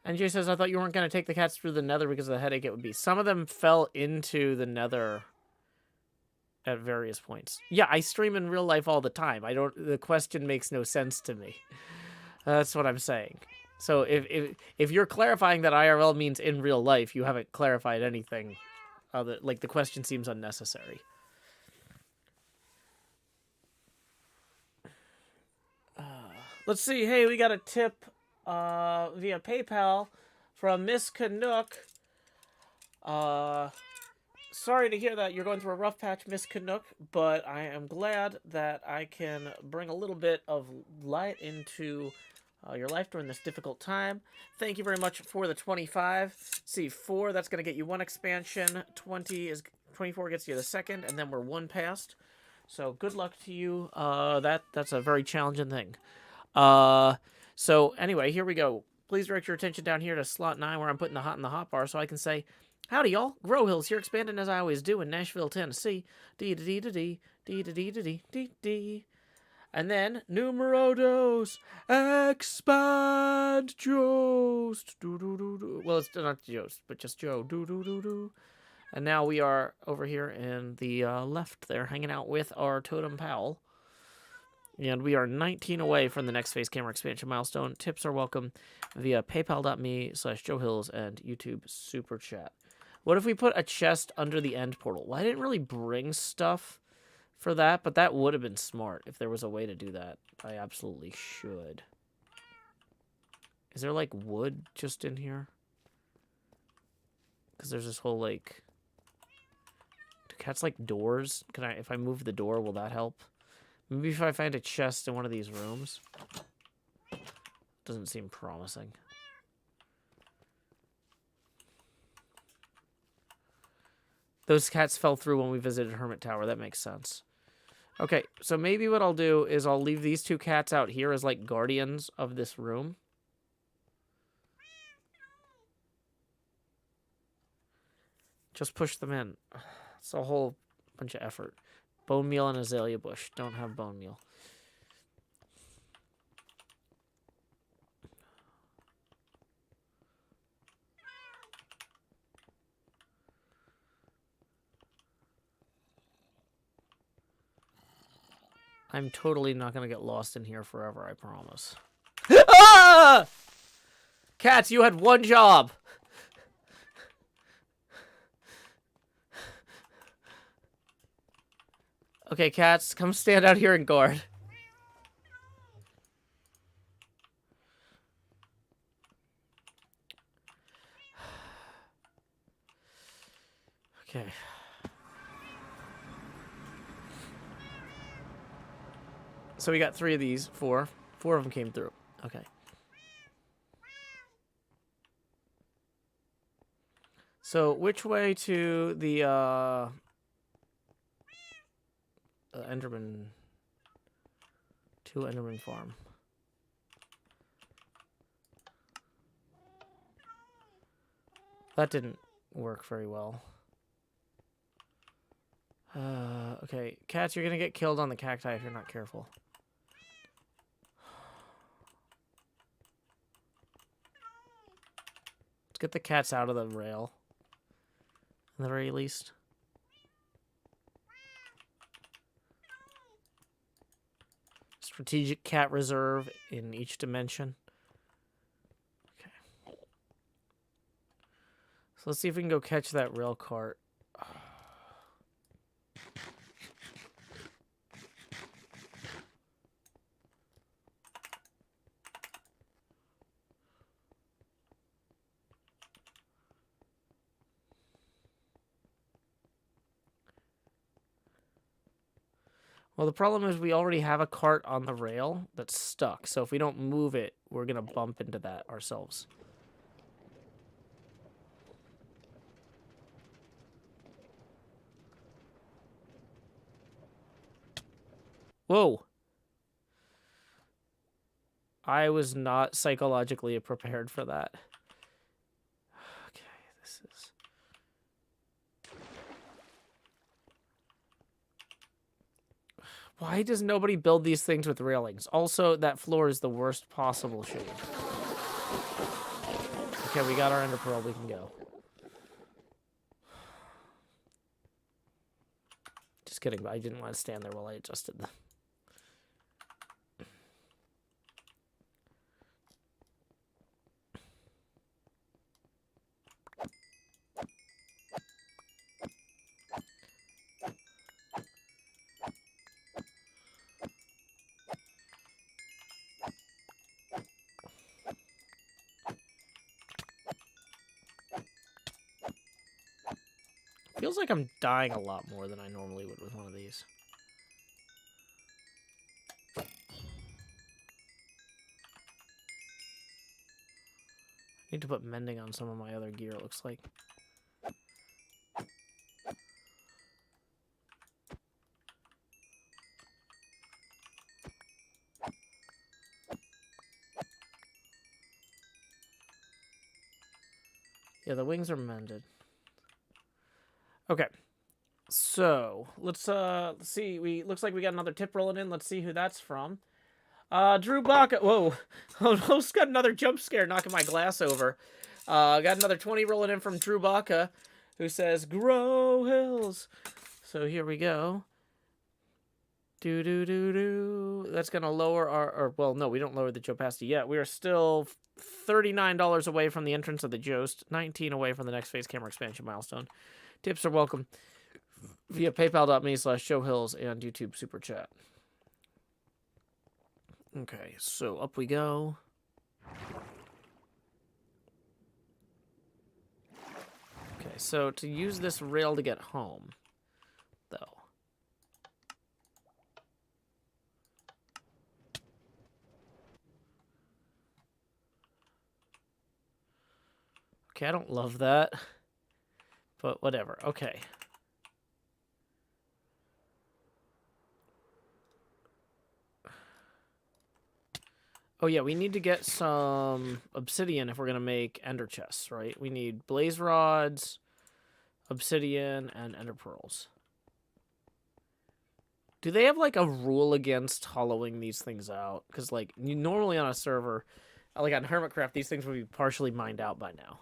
NJ says, I thought you weren't going to take the cats through the nether because of the headache it would be. Some of them fell into the nether at various points. Yeah, I stream in real life all the time. The question makes no sense to me. That's what I'm saying. So if you're clarifying that IRL means in real life, you haven't clarified anything. Like, the question seems unnecessary. Let's see. Hey, we got a tip via PayPal from Miss Canuck. Sorry to hear that you're going through a rough patch, Miss Canuck, but I am glad that I can bring a little bit of light into your life during this difficult time. Thank you very much for the 25. See, 4, that's going to get you 1 expansion. 24 gets you the second, and then we're 1 past. So good luck to you. That's a very challenging thing. So anyway, here we go. Please direct your attention down here to slot 9 where I'm putting the hot in the hot bar so I can say, howdy, y'all. Grow Hills here, expanding as I always do in Nashville, Tennessee. Dee-da-dee-da-dee, dee-da-dee-da-dee-dee-dee. And then, numero dos, expand Jost. Well, it's not Jost, but just Joe. Do. And now we are over here in the left there, hanging out with our totem pal. And we are 19 away from the next face camera expansion milestone. Tips are welcome via paypal.me/JoeHills and YouTube Super Chat. What if we put a chest under the end portal? Well, I didn't really bring stuff for that, but that would have been smart if there was a way to do that. I absolutely should. Is there, like, wood just in here? Because there's this whole, like... Do cats like doors? If I move the door, will that help? Maybe if I find a chest in one of these rooms. Doesn't seem promising. Those cats fell through when we visited Hermit Tower. That makes sense. Okay, so maybe what I'll do is I'll leave these 2 cats out here as, like, guardians of this room. Just push them in. It's a whole bunch of effort. Bone meal and azalea bush. Don't have bone meal. I'm totally not going to get lost in here forever, I promise. Ah! Cats, you had 1 job. Okay, cats, come stand out here and guard. Okay. So we got 3 of these. 4. 4 of them came through. Okay. So which way to the Enderman... to Enderman Farm? That didn't work very well. Okay. Cats, you're gonna get killed on the cacti if you're not careful. Let's get the cats out of the rail. At the very least. Strategic cat reserve in each dimension. Okay. So let's see if we can go catch that rail cart. Well, the problem is we already have a cart on the rail that's stuck. So if we don't move it, we're going to bump into that ourselves. Whoa. I was not psychologically prepared for that. Okay, this is... Why does nobody build these things with railings? Also, that floor is the worst possible shape. Okay, we got our ender pearl. We can go. Just kidding, but I didn't want to stand there while I adjusted them. Feels like I'm dying a lot more than I normally would with one of these. Need to put mending on some of my other gear, it looks like. Yeah, the wings are mended. Okay. So, let's see. Looks like we got another tip rolling in. Let's see who that's from. Drew Baca. Whoa. Almost got another jump scare knocking my glass over. Got another 20 rolling in from Drew Baca, who says, "Grow hills." So here we go. Do. That's gonna lower our, well, no, we don't lower the opacity yet. We are still $39 away from the entrance of the Joust, 19 away from the next phase camera expansion milestone. Tips are welcome via paypal.me/showhills and YouTube Super Chat. Okay, so up we go. Okay, so to use this rail to get home, though. Okay, I don't love that, but whatever. Okay. Oh yeah, we need to get some obsidian if we're gonna make ender chests, right? We need blaze rods, obsidian, and ender pearls. Do they have like a rule against hollowing these things out? Because like normally on a server, like on HermitCraft, these things would be partially mined out by now.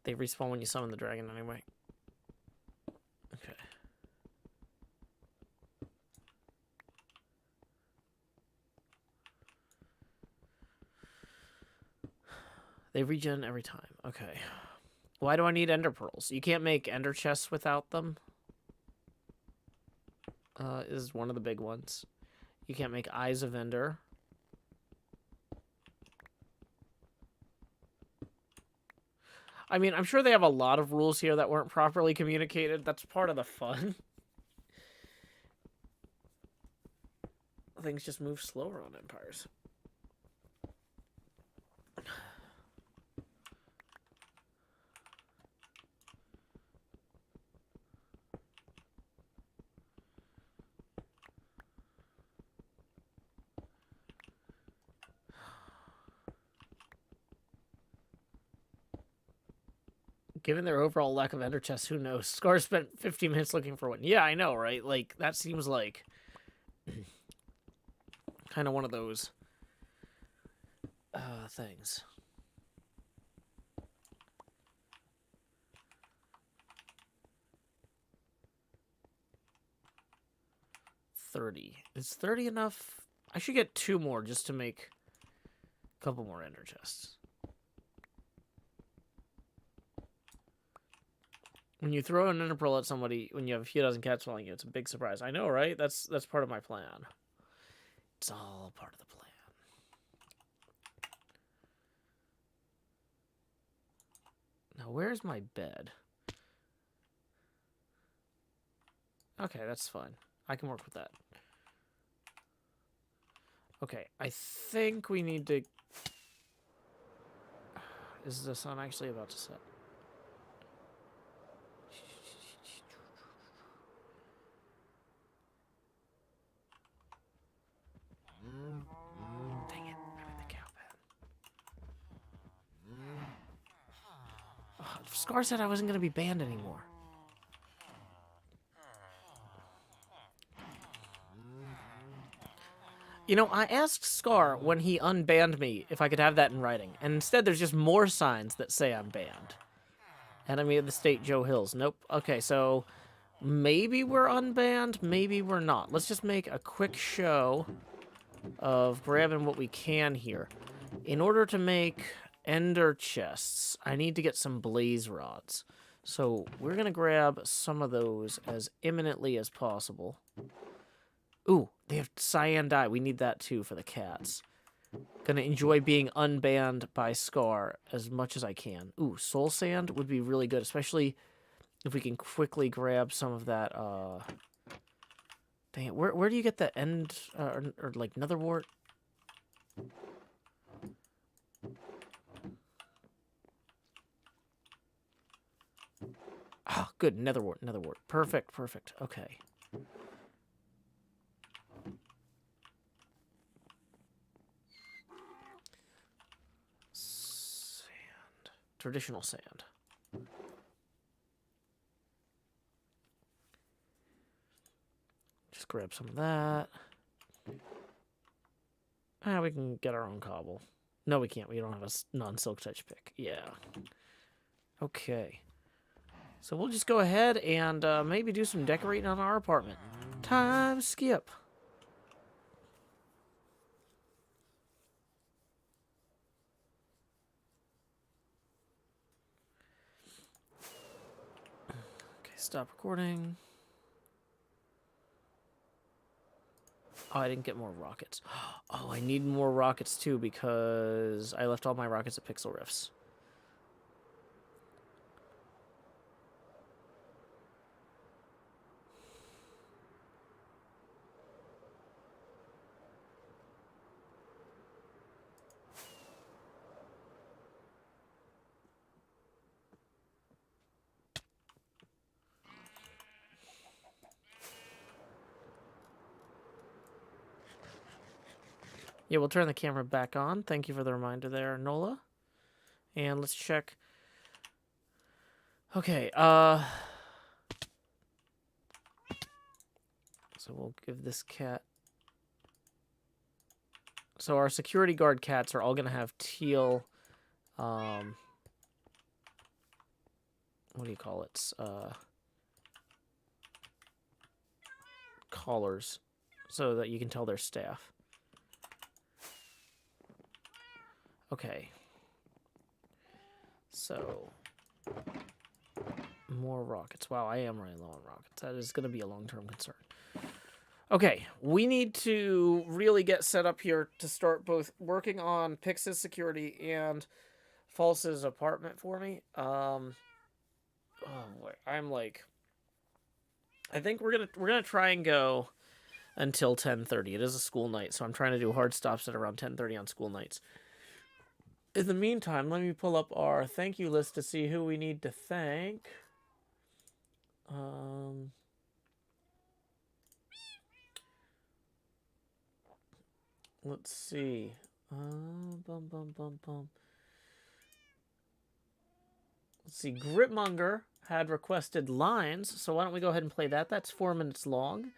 They respawn when you summon the dragon anyway. Okay. They regen every time. Okay. Why do I need ender pearls? You can't make ender chests without them. Is one of the big ones. You can't make eyes of ender. I mean, I'm sure they have a lot of rules here that weren't properly communicated. That's part of the fun. Things just move slower on empires. Given their overall lack of ender chests, who knows? Scar spent 15 minutes looking for one. Yeah, I know, right? Like, that seems like kind of one of those things. $30. Is 30 enough? I should get 2 more just to make a couple more ender chests. When you throw an ender pearl at somebody, when you have a few dozen cats following you, it's a big surprise. I know, right? That's part of my plan. It's all part of the plan. Now, where's my bed? Okay, that's fine. I can work with that. Okay, I think we need to... Is the sun actually about to set? Dang it, I made the cow pen. Oh, Scar said I wasn't going to be banned anymore. You know, I asked Scar when he unbanned me if I could have that in writing, and instead there's just more signs that say I'm banned. Enemy of the state, Joe Hills. Nope. Okay, so maybe we're unbanned, maybe we're not. Let's just make a quick show of grabbing what we can here. In order to make ender chests, I need to get some blaze rods. So we're going to grab some of those as imminently as possible. Ooh, they have cyan dye. We need that too for the cats. Gonna enjoy being unbanned by Scar as much as I can. Ooh, soul sand would be really good, especially if we can quickly grab some of that, Dang it, where do you get the end, or like netherwort? Oh, good, netherwort. Perfect, okay. Sand. Traditional sand. Just grab some of that. Ah, we can get our own cobble. No, we can't. We don't have a non-silk touch pick. Yeah. Okay. So we'll just go ahead and maybe do some decorating on our apartment. Time skip. Okay, stop recording. Oh, I didn't get more rockets. Oh, I need more rockets too because I left all my rockets at Pixel Rifts. Yeah, we'll turn the camera back on. Thank you for the reminder there, Nola. And let's check. Okay, so we'll give this cat... So our security guard cats are all going to have teal, what do you call it? Collars, so that you can tell their staff. Okay. So, more rockets. Wow, I am running low on rockets. That is going to be a long-term concern. Okay, we need to really get set up here to start both working on Pix's security and False's apartment for me. Oh boy, I'm like, I think we're gonna try and go until 10:30. It is a school night, so I'm trying to do hard stops at around 10:30 on school nights. In the meantime, let me pull up our thank you list to see who we need to thank. Let's see. Let's see. Gritmonger had requested lines, so why don't we go ahead and play that? That's 4 minutes long.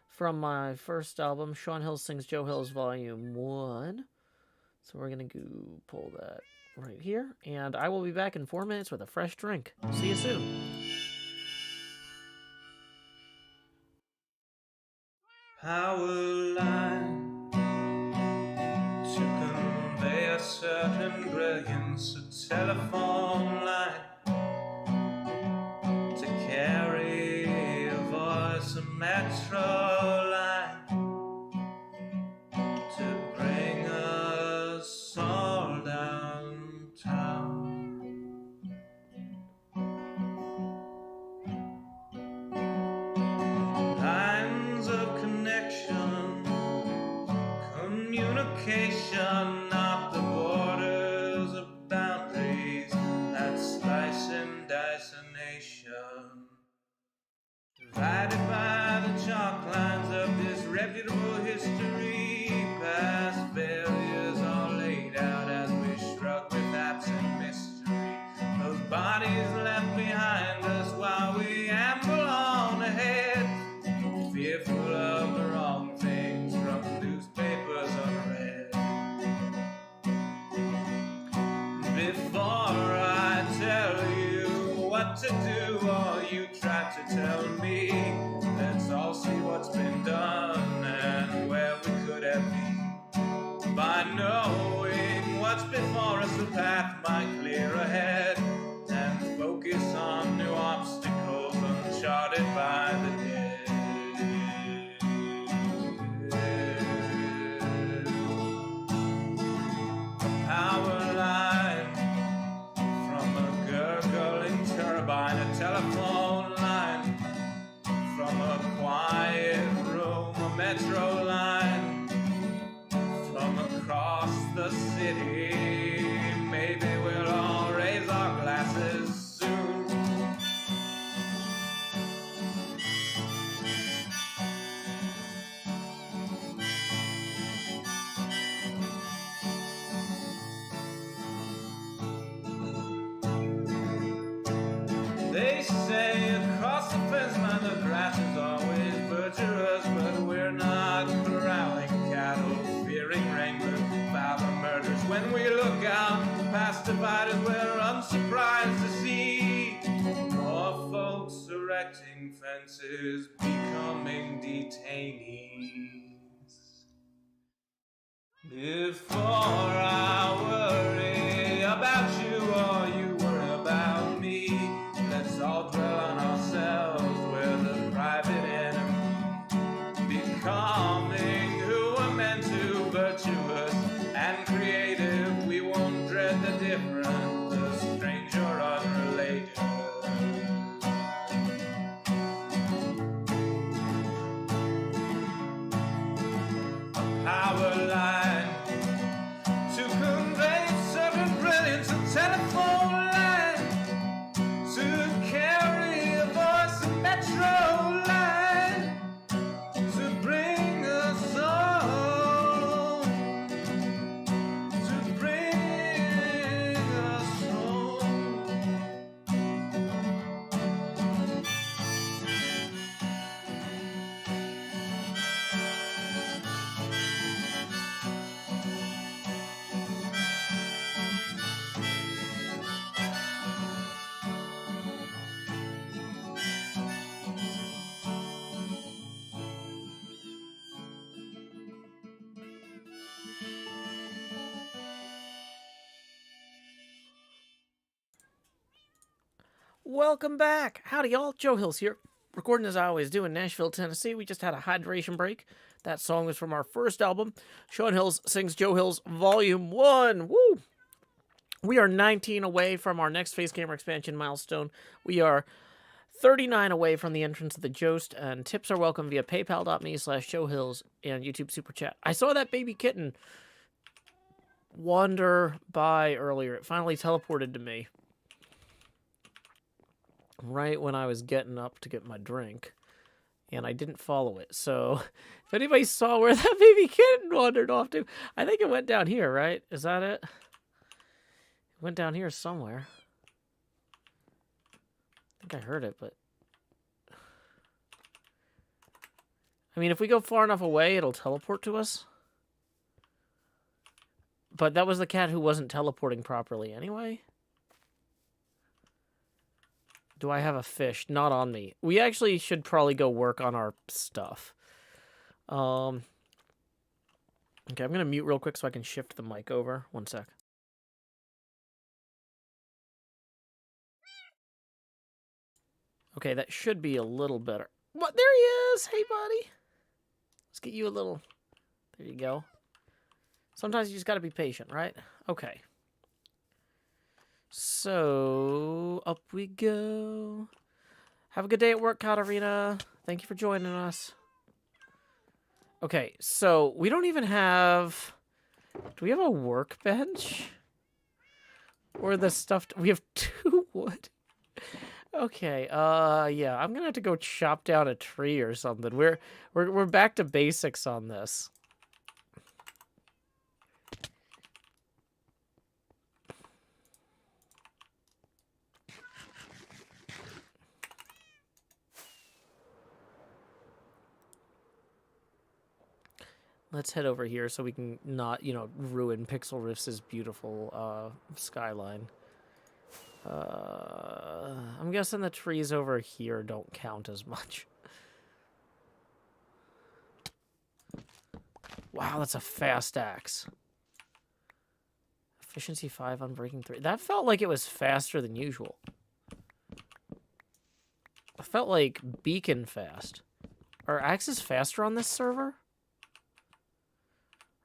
From my first album, Sean Hill Sings Joe Hills Volume 1. So we're going to go pull that right here. And I will be back in 4 minutes with a fresh drink. See you soon. Power line to convey a certain brilliance, a telephone line to carry a voice, a metro line to bring us all downtown. Lines of unforgettable history. Past failures are laid out as we shrug with absent mystery. Those bodies left behind us while we amble on ahead, fearful of the wrong things from newspapers unread. Before I tell you what to do, or you try to tell me, let's all see what's been done and where we could have been. By knowing what's before us, the path might clear ahead, and focus on new obstacles uncharted by the dead. A power line from a gurgling turbine, a telephone line from a quiet room, a metro line from across the city. Maybe we'll all raise our glasses soon. They say across the fence line the grass is always butcherous, but we're not corralling cattle, fearing wranglers about the murders. When we look out past dividers, we're unsurprised to see more folks erecting fences, becoming detainees. Before I worry about you or you worry about me, let's all dwell on ourselves, we're the private enemy. Becoming who we're meant to, virtuous and creative. We won't dread the different, the strange or unrelated. A power line to convey certain brilliance, a telephone line to carry a voice, a metro line to bring us home, to bring us home. Welcome back. Howdy, y'all. Joe Hills here. Recording as I always do in Nashville, Tennessee. We just had a hydration break. That song was from our first album. Sean Hills Sings Joe Hills Volume 1. Woo! We are 19 away from our next face camera expansion milestone. We are 39 away from the entrance of the Jost, and tips are welcome via paypal.me/Joe Hills and YouTube Super Chat. I saw that baby kitten wander by earlier. It finally teleported to me right when I was getting up to get my drink, and I didn't follow it. So if anybody saw where that baby kitten wandered off to, I think it went down here, right? Is that it? It went down here somewhere. I think I heard it, but I mean, if we go far enough away, it'll teleport to us. But that was the cat who wasn't teleporting properly anyway. Do I have a fish? Not on me. We actually should probably go work on our stuff. Okay, I'm going to mute real quick so I can shift the mic over. One sec. Okay, that should be a little better. What? There he is! Hey, buddy! Let's get you a little... There you go. Sometimes you just got to be patient, right? Okay. So, up we go. Have a good day at work, Katarina. Thank you for joining us. Okay, so we don't even have... Do we have a workbench? Or the stuff... We have 2 wood. Okay, yeah, I'm gonna have to go chop down a tree or something. We're back to basics on this. Let's head over here so we can not, ruin Pixel Riff's beautiful skyline. I'm guessing the trees over here don't count as much. Wow, that's a fast axe. Efficiency 5 on breaking 3. That felt like it was faster than usual. It felt like beacon fast. Are axes faster on this server?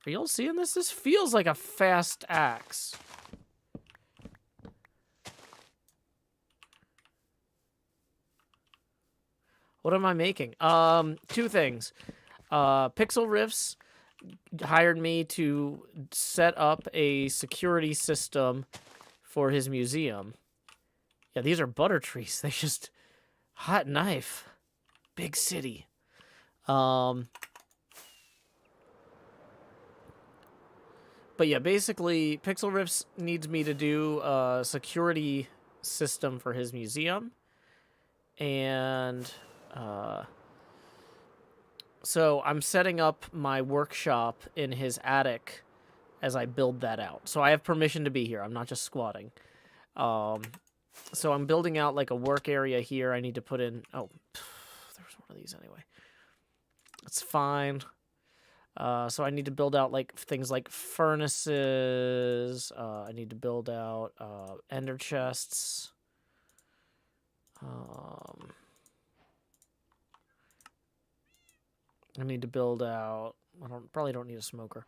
Are y'all seeing this? This feels like a fast axe. What am I making? Two things. Pixel Riffs hired me to set up a security system for his museum. Yeah, these are butter trees. They just... Hot knife. Big city. But yeah, basically, Pixel Riffs needs me to do a security system for his museum. And so I'm setting up my workshop in his attic as I build that out. So I have permission to be here. I'm not just squatting. So I'm building out like a work area here. I need to put in... Oh, there's one of these anyway. It's fine. So I need to build out like things like furnaces. I need to build out ender chests. I need to build out... probably don't need a smoker.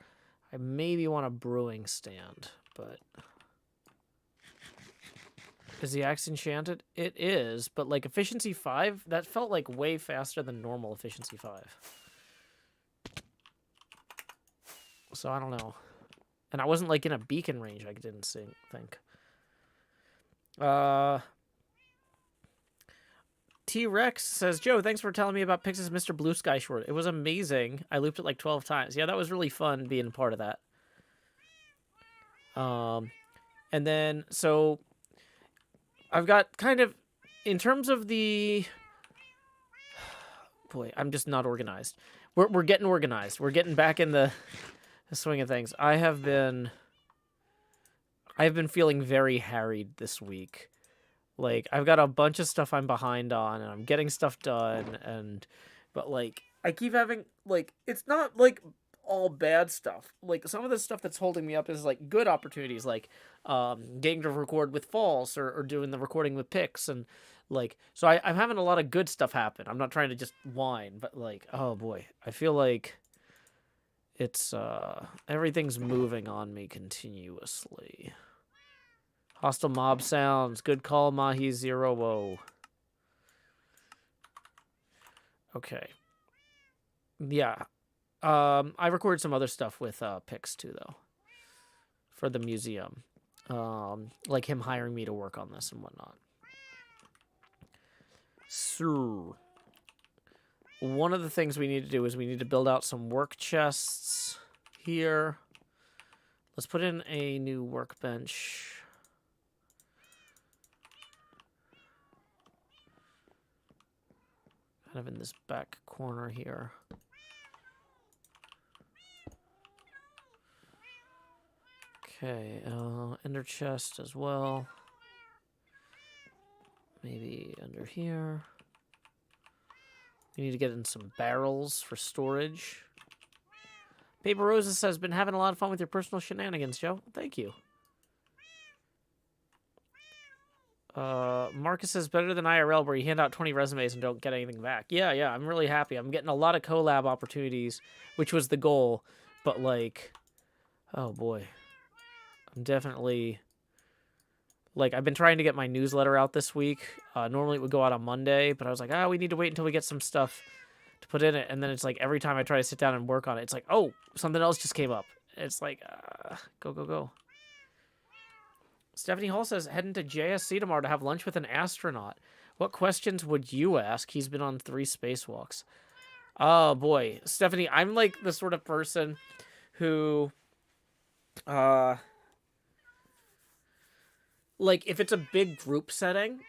I maybe want a brewing stand, but... Is the axe enchanted? It is, but like efficiency 5, that felt like way faster than normal efficiency 5. So I don't know. And I wasn't like in a beacon range, I didn't think. T-Rex says, Joe, thanks for telling me about Pix's Mr. Blue Sky short. It was amazing. I looped it like 12 times. Yeah, that was really fun being part of that. And then, so... I've got kind of, in terms of the... Boy, I'm just not organized. We're getting organized. We're getting back in the swing of things. I've been feeling very harried this week. Like, I've got a bunch of stuff I'm behind on, and I'm getting stuff done, but, like, I keep having, like, it's not, like, all bad stuff. Like, some of the stuff that's holding me up is, like, good opportunities, like, getting to record with False, or doing the recording with Pix, and, like, so I'm having a lot of good stuff happen. I'm not trying to just whine, but, like, oh, boy. I feel like it's, everything's moving on me continuously. Hostile mob sounds. Good call, Mahi Zero. Whoa. Okay. Yeah. I recorded some other stuff with Pix too, though, for the museum. Like him hiring me to work on this and whatnot. So, one of the things we need to do is we need to build out some work chests here. Let's put in a new workbench. Kind of in this back corner here. Okay, ender chest as well. Maybe under here. We need to get in some barrels for storage. Paper Roses says, been having a lot of fun with your personal shenanigans, Joe. Thank you. Marcus says, better than IRL where you hand out 20 resumes and don't get anything back. Yeah, I'm really happy. I'm getting a lot of collab opportunities, which was the goal. But, like, oh, boy. I'm definitely... Like, I've been trying to get my newsletter out this week. Normally it would go out on Monday, but I was like, we need to wait until we get some stuff to put in it. And then it's like, every time I try to sit down and work on it, it's like, oh, something else just came up. It's like, go. Stephanie Hall says, heading to JSC tomorrow to have lunch with an astronaut. What questions would you ask? He's been on 3 spacewalks. Oh boy, Stephanie, I'm like the sort of person who, like if it's a big group setting,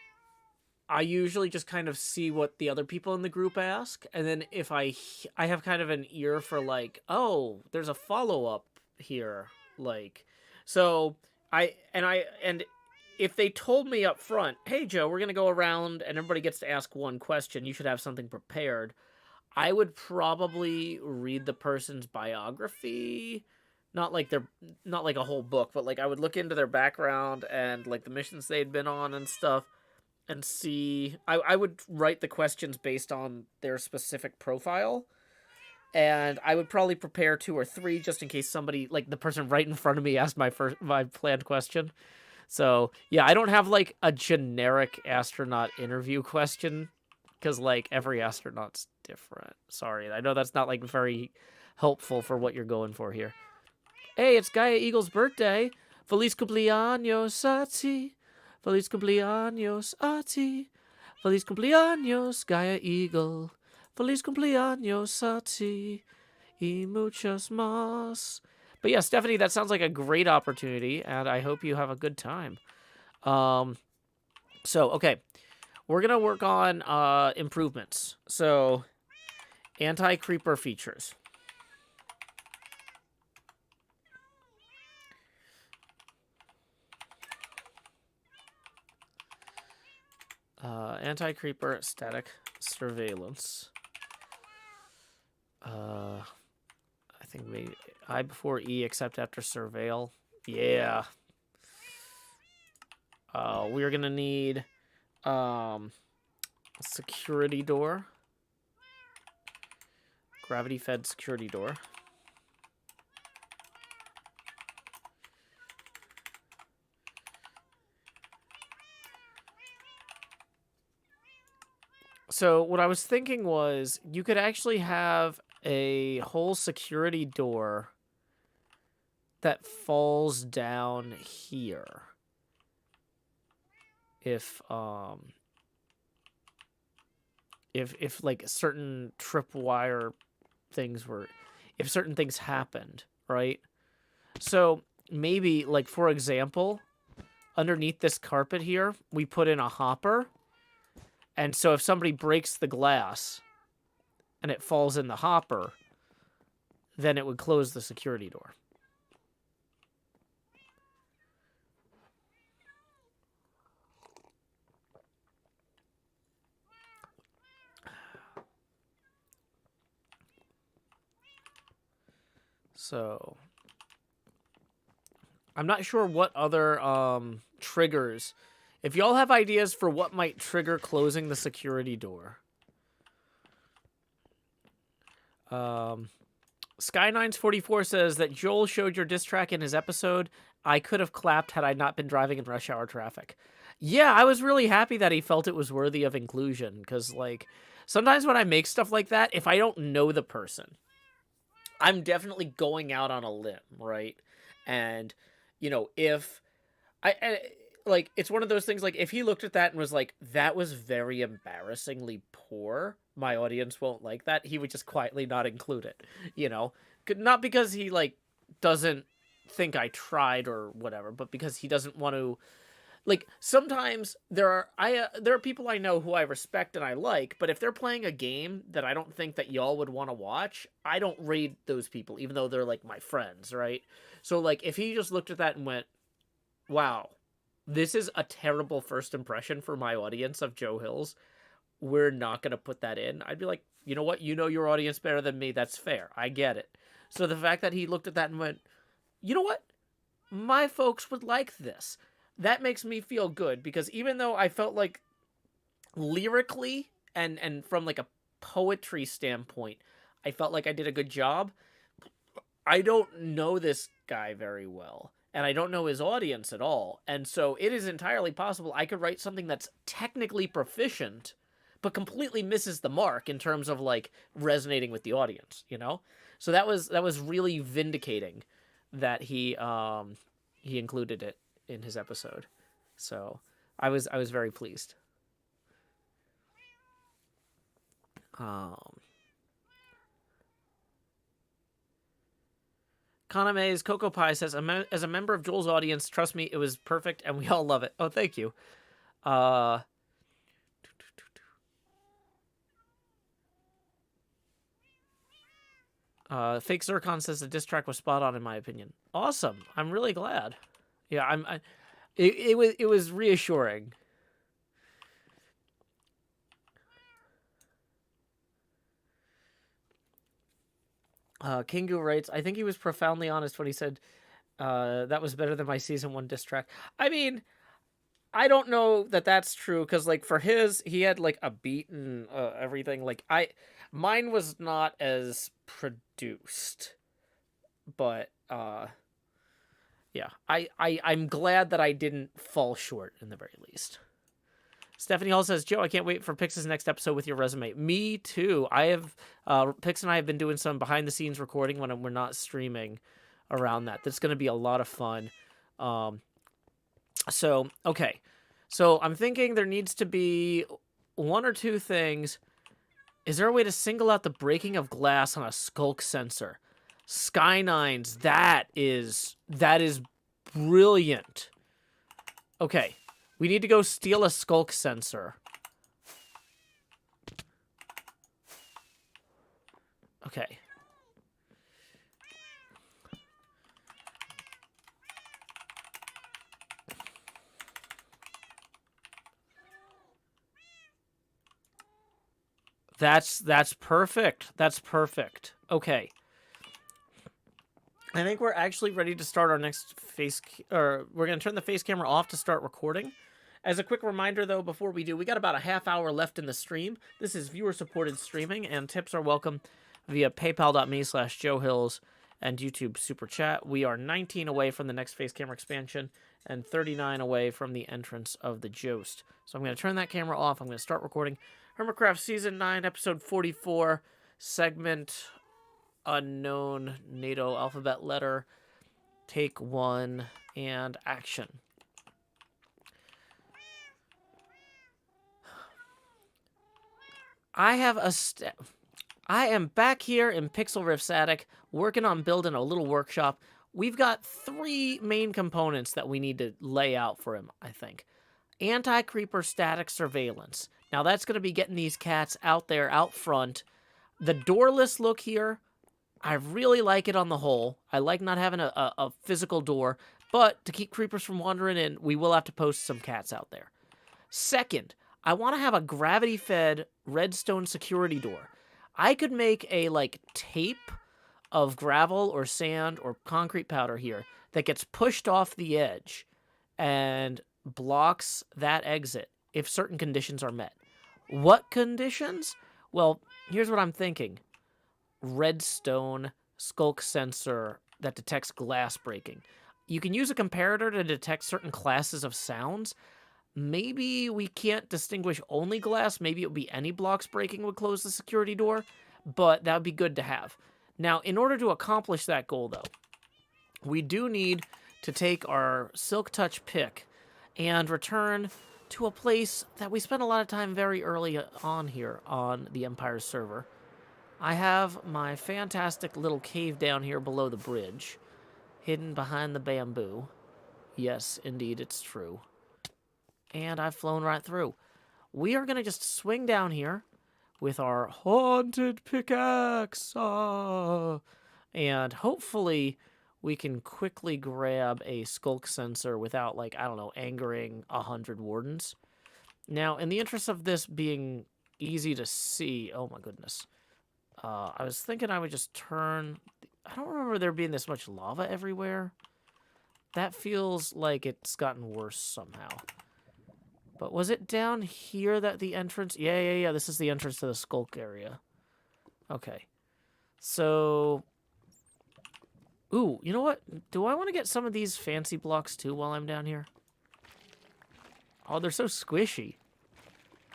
I usually just kind of see what the other people in the group ask, and then if I have kind of an ear for like, oh, there's a follow up here, like, so and if they told me up front, hey Joe, we're gonna go around and everybody gets to ask one question, you should have something prepared. I would probably read the person's biography, not like a whole book, but like I would look into their background and like the missions they'd been on and stuff, and see. I would write the questions based on their specific profile, and I would probably prepare 2 or 3 just in case somebody, like the person right in front of me, asked my planned question. So yeah, I don't have like a generic astronaut interview question, because like every astronaut's different. Sorry, I know that's not like very helpful for what you're going for here. Hey, it's Gaia Eagle's birthday. Feliz cumpleaños a ti. Feliz cumpleaños a ti. Feliz cumpleaños, Gaia Eagle. Feliz cumpleaños a ti. Y muchos más. But yeah, Stephanie, that sounds like a great opportunity, and I hope you have a good time. So, okay. We're going to work on improvements. So, anti-creeper features. Anti-creeper static surveillance. I think maybe I before E except after surveil. Yeah. We're gonna need a security door. Gravity fed security door. So what I was thinking was you could actually have a whole security door that falls down here. If like certain tripwire things were, if certain things happened, right? So maybe like, for example, underneath this carpet here, we put in a hopper. And so if somebody breaks the glass and it falls in the hopper, then it would close the security door. So I'm not sure what other triggers. If y'all have ideas for what might trigger closing the security door. Sky944 says that Joel showed your diss track in his episode. I could have clapped had I not been driving in rush hour traffic. Yeah, I was really happy that he felt it was worthy of inclusion, because like sometimes when I make stuff like that, if I don't know the person, I'm definitely going out on a limb, right? And you know, if like, it's one of those things, like, if he looked at that and was like, that was very embarrassingly poor, my audience won't like that, he would just quietly not include it, you know? Not because he, like, doesn't think I tried or whatever, but because he doesn't want to, like, sometimes there are people I know who I respect and I like, but if they're playing a game that I don't think that y'all would want to watch, I don't raid those people, even though they're, like, my friends, right? So, like, if he just looked at that and went, wow, this is a terrible first impression for my audience of Joe Hills, we're not going to put that in, I'd be like, you know what? You know your audience better than me. That's fair. I get it. So the fact that he looked at that and went, you know what? My folks would like this. That makes me feel good, because even though I felt like lyrically and from like a poetry standpoint, I felt like I did a good job, I don't know this guy very well. And I don't know his audience at all. And so it is entirely possible I could write something that's technically proficient, but completely misses the mark in terms of, like, resonating with the audience, you know? So that was really vindicating that he included it in his episode. So I was very pleased. Kaname's Cocoa Pie says, as a member of Joel's audience, trust me, it was perfect, and we all love it. Oh, thank you. Fake Zircon says the diss track was spot on in my opinion. Awesome. I'm really glad. Yeah, it was reassuring. Kingu writes, I think he was profoundly honest when he said that was better than my season 1 diss track. I mean, I don't know that that's true, because like for his, he had like a beat and everything. Like mine was not as produced, but yeah, I'm glad that I didn't fall short in the very least. Stephanie Hall says, Joe, I can't wait for Pix's next episode with your resume. Me too. I have Pix and I have been doing some behind the scenes recording when we're not streaming around that. That's going to be a lot of fun. So, okay. So I'm thinking there needs to be one or two things. Is there a way to single out the breaking of glass on a skulk sensor? Sky9's, that is brilliant. Okay. We need to go steal a skulk sensor. Okay. That's perfect. That's perfect. Okay. I think we're actually ready to start our next we're going to turn the face camera off to start recording. As a quick reminder, though, before we do, we got about a half hour left in the stream. This is viewer-supported streaming, and tips are welcome via paypal.me/JoeHills and YouTube Super Chat. We are 19 away from the next face camera expansion and 39 away from the entrance of the Joust. So I'm going to turn that camera off. I'm going to start recording HermitCraft Season 9, Episode 44, Segment Unknown NATO Alphabet Letter, Take 1, and Action. I am back here in Pixel Rift's attic, working on building a little workshop. We've got 3 main components that we need to lay out for him, I think. Anti-creeper static surveillance. Now that's going to be getting these cats out there, out front. The doorless look here, I really like it on the whole. I like not having a physical door, but to keep creepers from wandering in, we will have to post some cats out there. Second, I want to have a gravity-fed redstone security door. I could make a, like, tape of gravel or sand or concrete powder here that gets pushed off the edge and blocks that exit if certain conditions are met. What conditions? Well, here's what I'm thinking. Redstone skulk sensor that detects glass breaking. You can use a comparator to detect certain classes of sounds. Maybe we can't distinguish only glass. Maybe it would be any blocks breaking would close the security door, but that would be good to have. Now, in order to accomplish that goal, though, we do need to take our Silk Touch pick and return to a place that we spent a lot of time very early on here on the Empire server. I have my fantastic little cave down here below the bridge, hidden behind the bamboo. Yes, indeed, it's true. And I've flown right through. We are going to just swing down here with our haunted pickaxe. And hopefully we can quickly grab a skulk sensor without, like, I don't know, angering 100 wardens. Now, in the interest of this being easy to see... Oh, my goodness. I was thinking I would just turn... I don't remember there being this much lava everywhere. That feels like it's gotten worse somehow. But was it down here that the entrance... Yeah. This is the entrance to the skulk area. Okay. So... Ooh, you know what? Do I want to get some of these fancy blocks, too, while I'm down here? Oh, they're so squishy.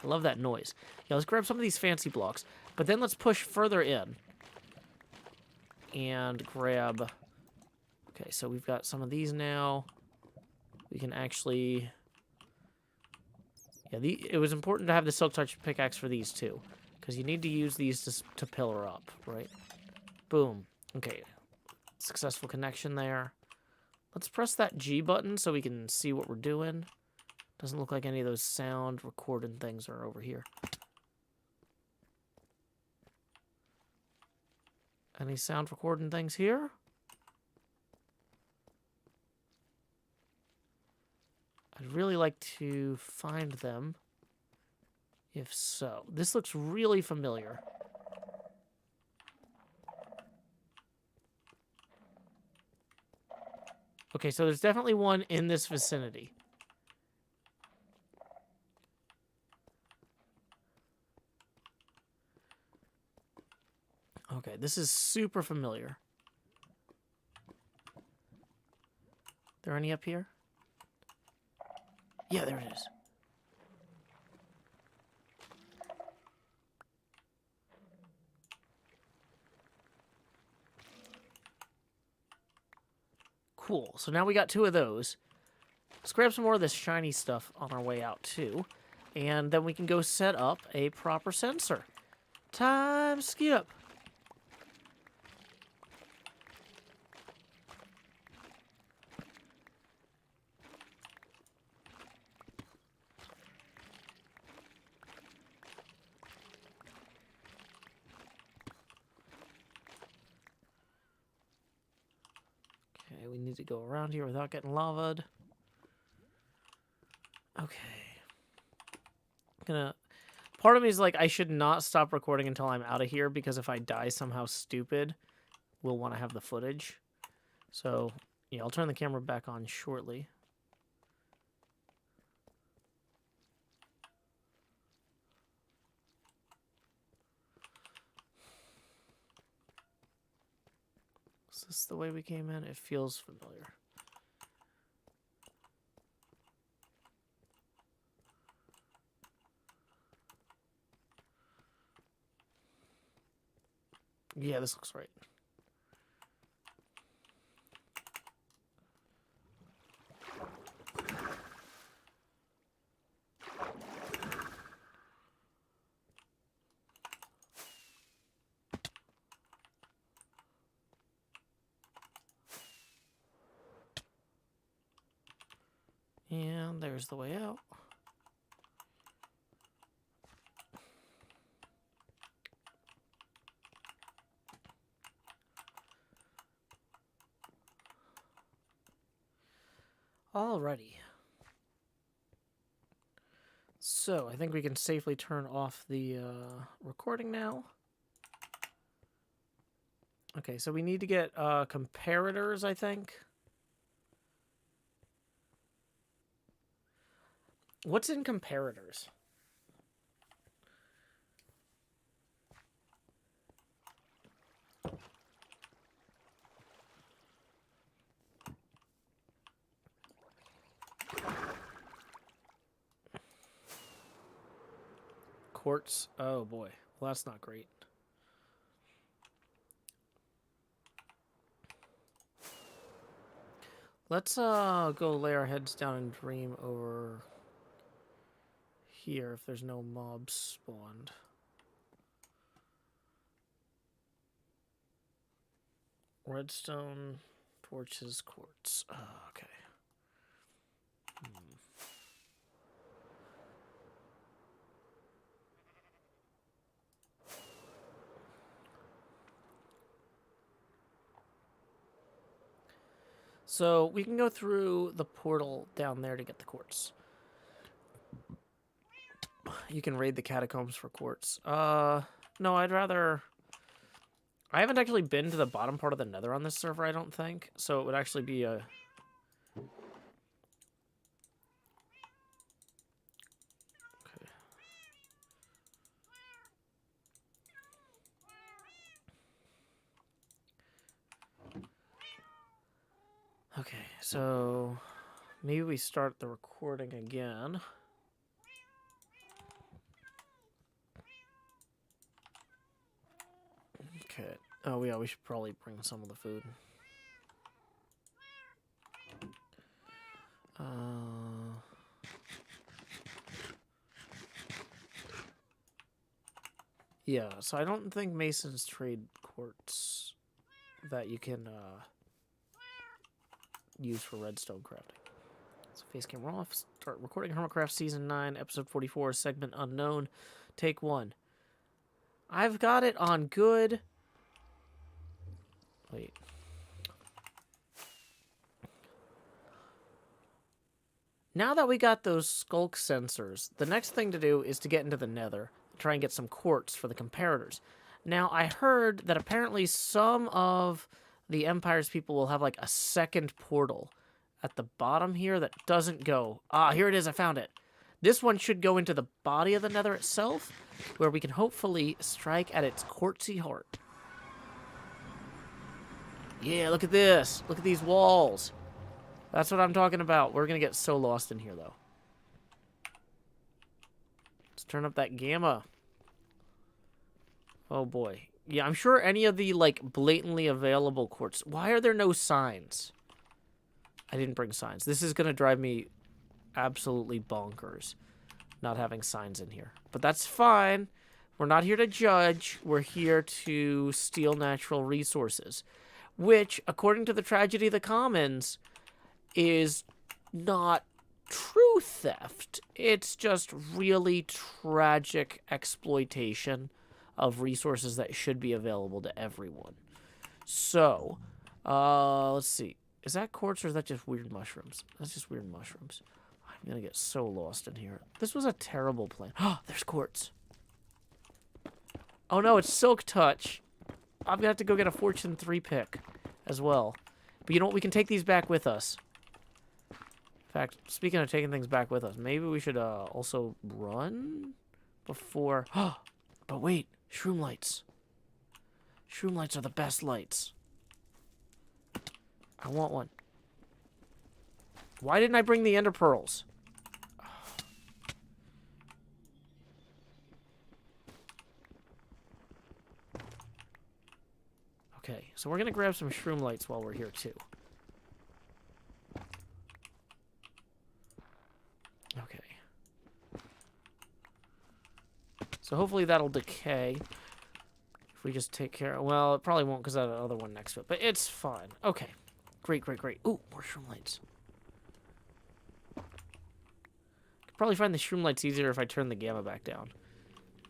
I love that noise. Yeah, let's grab some of these fancy blocks. But then let's push further in. And grab... Okay, so we've got some of these now. We can actually... Yeah, it was important to have the Silk Touch pickaxe for these, too. Because you need to use these to pillar up, right? Boom. Okay. Successful connection there. Let's press that G button so we can see what we're doing. Doesn't look like any of those sound recording things are over here. Any sound recording things here? I'd really like to find them. If so. This looks really familiar. Okay, so there's definitely one in this vicinity. Okay, this is super familiar. There any up here? Yeah, there it is. Cool. So now we got 2 of those. Let's grab some more of this shiny stuff on our way out, too. And then we can go set up a proper sensor. Time skip. Okay, we need to go around here without getting lava'd. Okay. Part of me is like, I should not stop recording until I'm out of here, because if I die somehow stupid, we'll want to have the footage. So, yeah, I'll turn the camera back on shortly. Is this the way we came in? It feels familiar. Yeah, this looks right. And there's the way out. Alrighty. So, I think we can safely turn off the recording now. Okay, so we need to get comparators, I think. What's in comparators? Quartz. Oh boy. Well, that's not great. Let's go lay our heads down and dream over here if there's no mobs spawned. Redstone, torches, quartz. Oh, okay. So we can go through the portal down there to get the quartz. You can raid the catacombs for quartz. No, I'd rather... I haven't actually been to the bottom part of the nether on this server, I don't think. So it would actually be a... Okay. Okay, so... maybe we start the recording again. Okay. Oh, yeah, we should probably bring some of the food. Yeah, so I don't think Masons trade quartz that you can use for redstone crafting. So face camera off. Start recording HermitCraft Season 9, Episode 44, Segment Unknown, Take 1. I've got it on good. Wait. Now that we got those skulk sensors, the next thing to do is to get into the nether and try and get some quartz for the comparators. Now, I heard that apparently some of the Empire's people will have like a second portal at the bottom here that doesn't go. Ah, here it is. I found it. This one should go into the body of the nether itself, where we can hopefully strike at its quartzy heart. Yeah, look at this. Look at these walls. That's what I'm talking about. We're going to get so lost in here, though. Let's turn up that gamma. Oh, boy. Yeah, I'm sure any of the, like, blatantly available quartz... Why are there no signs? I didn't bring signs. This is going to drive me absolutely bonkers, not having signs in here. But that's fine. We're not here to judge. We're here to steal natural resources, which, according to the Tragedy of the Commons, is not true theft. It's just really tragic exploitation of resources that should be available to everyone. So, let's see. Is that quartz or is that just weird mushrooms? That's just weird mushrooms. I'm gonna get so lost in here. This was a terrible plan. Oh, there's quartz. Oh no, it's Silk Touch. I'm gonna have to go get a Fortune 3 pick as well. But you know what? We can take these back with us. In fact, speaking of taking things back with us, maybe we should also run before... But wait, shroom lights. Shroom lights are the best lights. I want one. Why didn't I bring the ender pearls? Okay, so we're going to grab some shroom lights while we're here, too. Okay. So hopefully that'll decay. If we just take care of... Well, it probably won't because I have another one next to it. But it's fine. Okay. Great, great, great. Ooh, more shroom lights. Could probably find the shroom lights easier if I turn the gamma back down.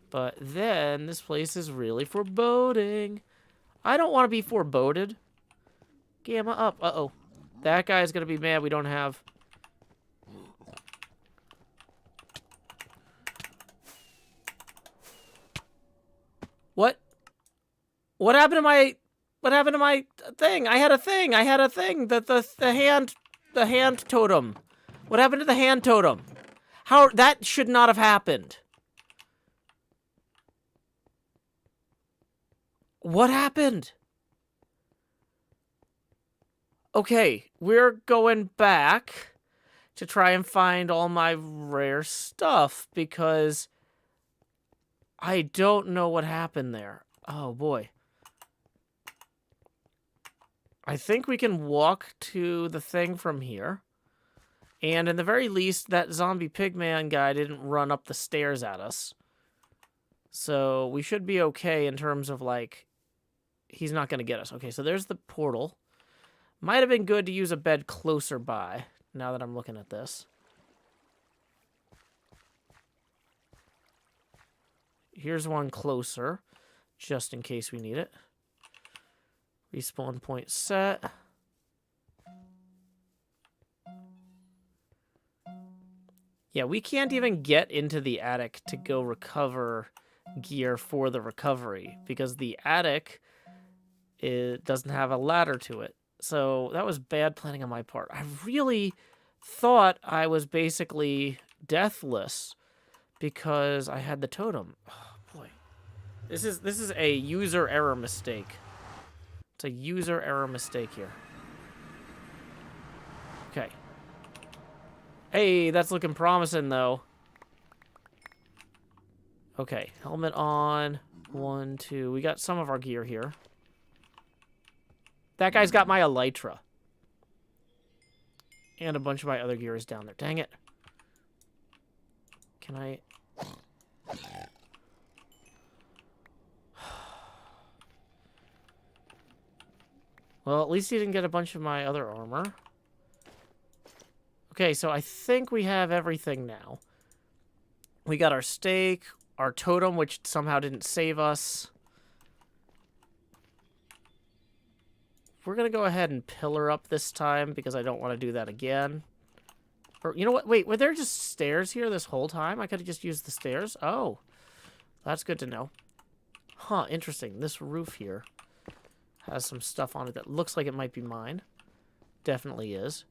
But then this place is really foreboding. I don't want to be foreboded. Gamma up. Uh-oh. That guy's going to be mad we don't have... What? What happened to my... What happened to my thing? I had a thing. I had a thing. The hand totem. What happened to the hand totem? How... That should not have happened. What happened? Okay, we're going back to try and find all my rare stuff because I don't know what happened there. Oh, boy. I think we can walk to the thing from here. And in the very least, that zombie pigman guy didn't run up the stairs at us. So we should be okay in terms of, like, he's not going to get us. Okay, so there's the portal. Might have been good to use a bed closer by, now that I'm looking at this. Here's one closer, just in case we need it. Respawn point set. Yeah, we can't even get into the attic to go recover gear for the recovery because the attic doesn't have a ladder to it. So that was bad planning on my part. I really thought I was basically deathless because I had the totem. Oh, boy. This is a user error mistake. It's a user error mistake here. Okay. Hey, that's looking promising, though. Okay, helmet on. 1, 2. We got some of our gear here. That guy's got my elytra. And a bunch of my other gear is down there. Dang it. Can I... Well, at least he didn't get a bunch of my other armor. Okay, so I think we have everything now. We got our stake, our totem, which somehow didn't save us. We're going to go ahead and pillar up this time because I don't want to do that again. Or, you know what? Wait, were there just stairs here this whole time? I could have just used the stairs? Oh, that's good to know. Huh, interesting. This roof here has some stuff on it that looks like it might be mine. Definitely is.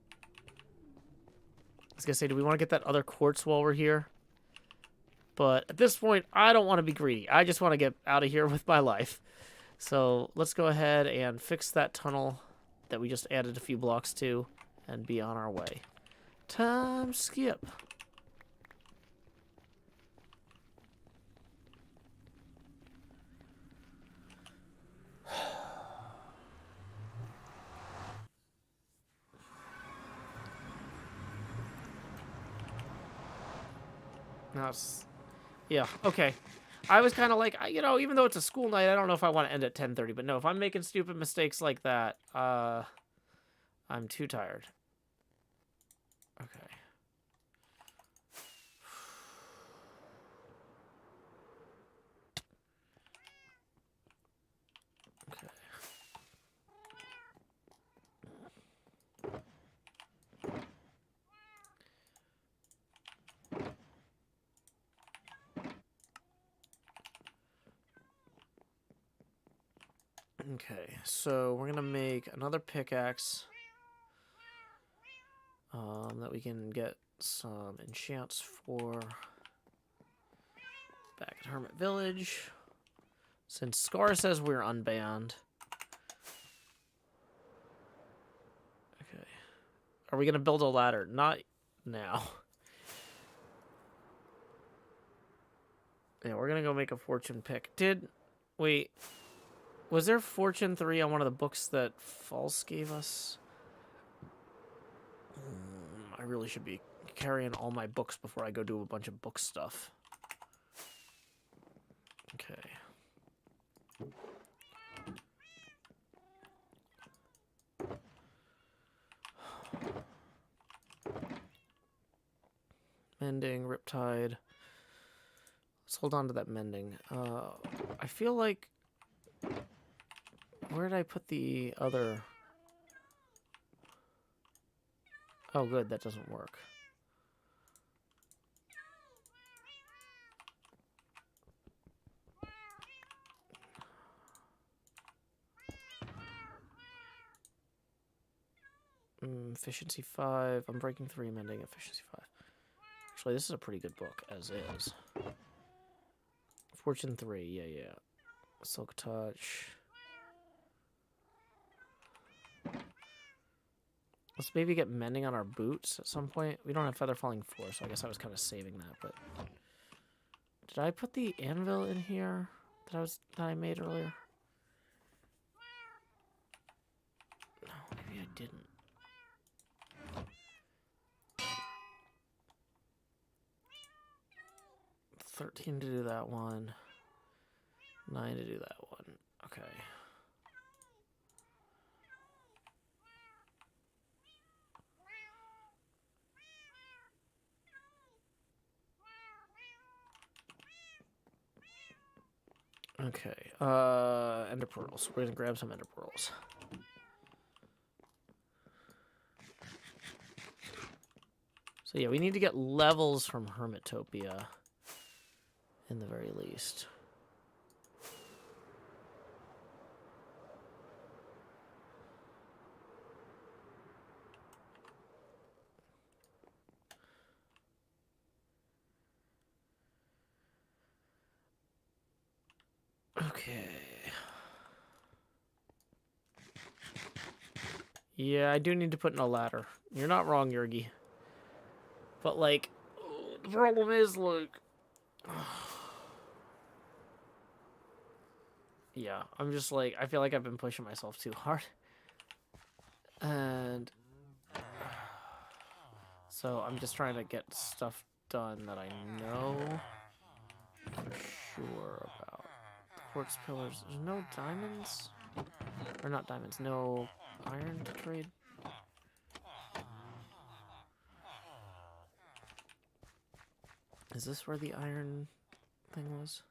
I was going to say, do we want to get that other quartz while we're here? But at this point, I don't want to be greedy. I just want to get out of here with my life. So let's go ahead and fix that tunnel that we just added a few blocks to and be on our way. Time skip. Now it's, yeah, okay. I was kind of like, you know, even though it's a school night, I don't know if I want to end at 10:30. But no, if I'm making stupid mistakes like that, I'm too tired. Okay. Okay. Okay, so we're gonna make another pickaxe that we can get some enchants for back at Hermit Village. Since Scar says we're unbanned. Okay. Are we gonna build a ladder? Not now. Yeah, we're gonna go make a fortune pick. Wait. Was there Fortune 3 on one of the books that False gave us? I really should be carrying all my books before I go do a bunch of book stuff. Okay. Mending, Riptide. Let's hold on to that mending. I feel like... Where did I put the other... Oh, good, that doesn't work. Efficiency 5. I'm breaking 3, mending, efficiency 5. Actually, this is a pretty good book, as is. Fortune 3, yeah. Silk Touch. Let's maybe get mending on our boots at some point. We don't have Feather Falling 4, so I guess I was kind of saving that, but... Did I put the anvil in here that I made earlier? No, maybe I didn't. 13 to do that one. 9 to do that one. Okay. Okay, ender pearls. We're gonna grab some ender pearls. So yeah, we need to get levels from Hermitopia, in the very least. Okay. Yeah, I do need to put in a ladder. You're not wrong, Yurgi. But, like, the problem is, like... Yeah, I'm just, like, I feel like I've been pushing myself too hard. And... So, I'm just trying to get stuff done that I know for sure about. Quartz pillars. There's no diamonds? Or not diamonds, no iron to trade? Is this where the iron thing was?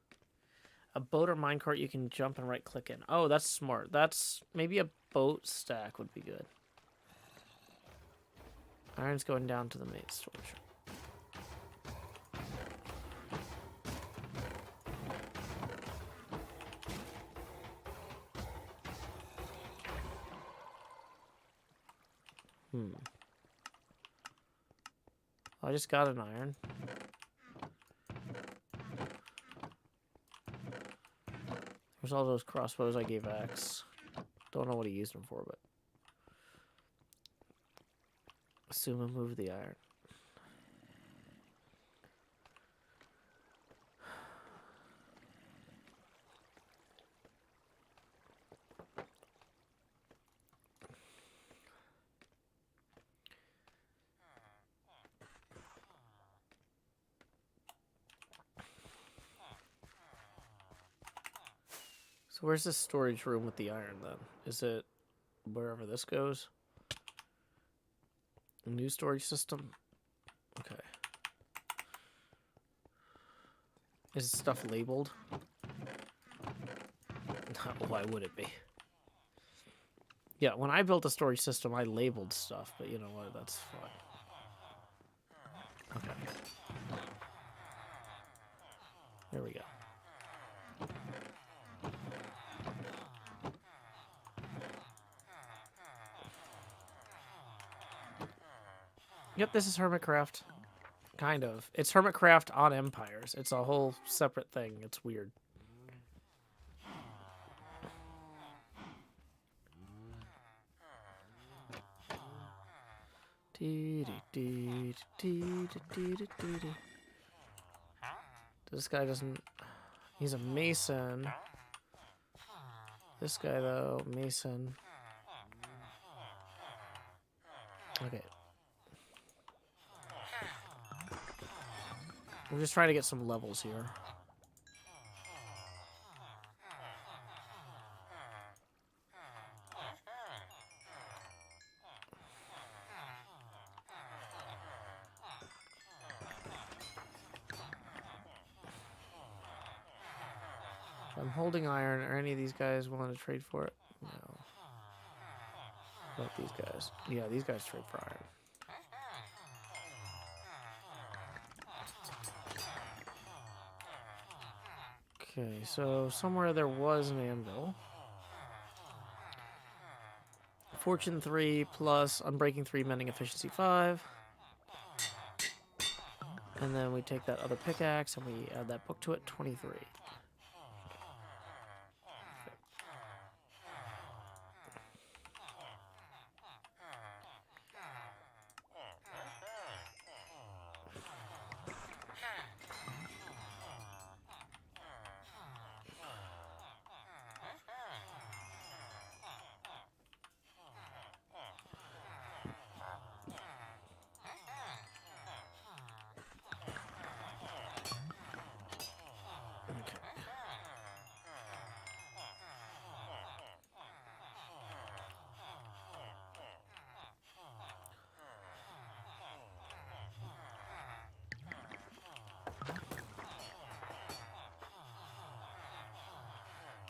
A boat or minecart you can jump and right click in. Oh, that's smart. That's maybe a boat stack would be good. Iron's going down to the main storage. I just got an iron. There's all those crossbows I gave X. Don't know what he used them for, but assume I moved the iron. So where's the storage room with the iron then? Is it wherever this goes? A new storage system? Okay. Is stuff labeled? No, why would it be? Yeah, when I built a storage system, I labeled stuff, but you know what? That's fine. Okay. There we go. Yep, this is HermitCraft. Kind of. It's HermitCraft on Empires. It's a whole separate thing. It's weird. This guy doesn't... He's a mason. This guy, though, mason. Okay. We're just trying to get some levels here. I'm holding iron. Are any of these guys willing to trade for it? No. What about these guys? Yeah, these guys trade for iron. Okay, so somewhere there was an anvil. Fortune 3 plus Unbreaking 3, Mending Efficiency 5. And then we take that other pickaxe and we add that book to it, 23.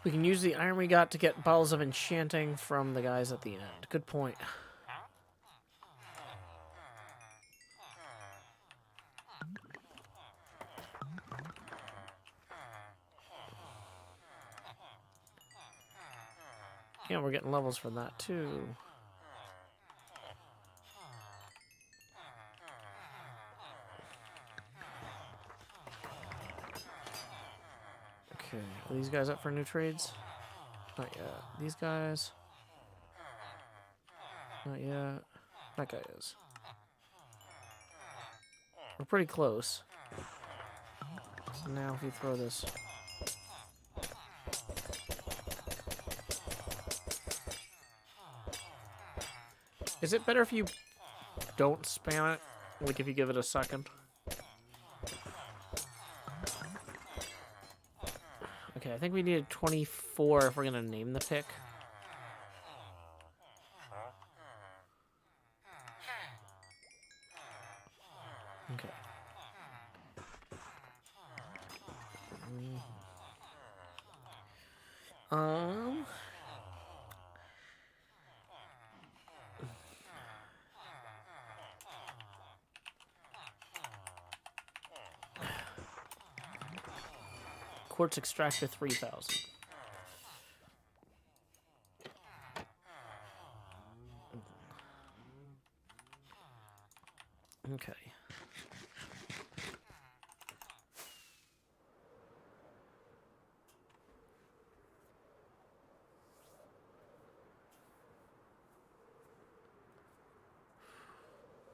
We can use the iron we got to get bottles of enchanting from the guys at the end. Good point. Yeah, we're getting levels from that too. Okay, are these guys up for new trades? Not yet. These guys? Not yet. That guy is. We're pretty close. So now if we throw this... Is it better if you don't spam it? Like if you give it a second? Okay, I think we needed 24 if we're going to name the pick. Okay. Um... Quartz extractor 3000. Okay.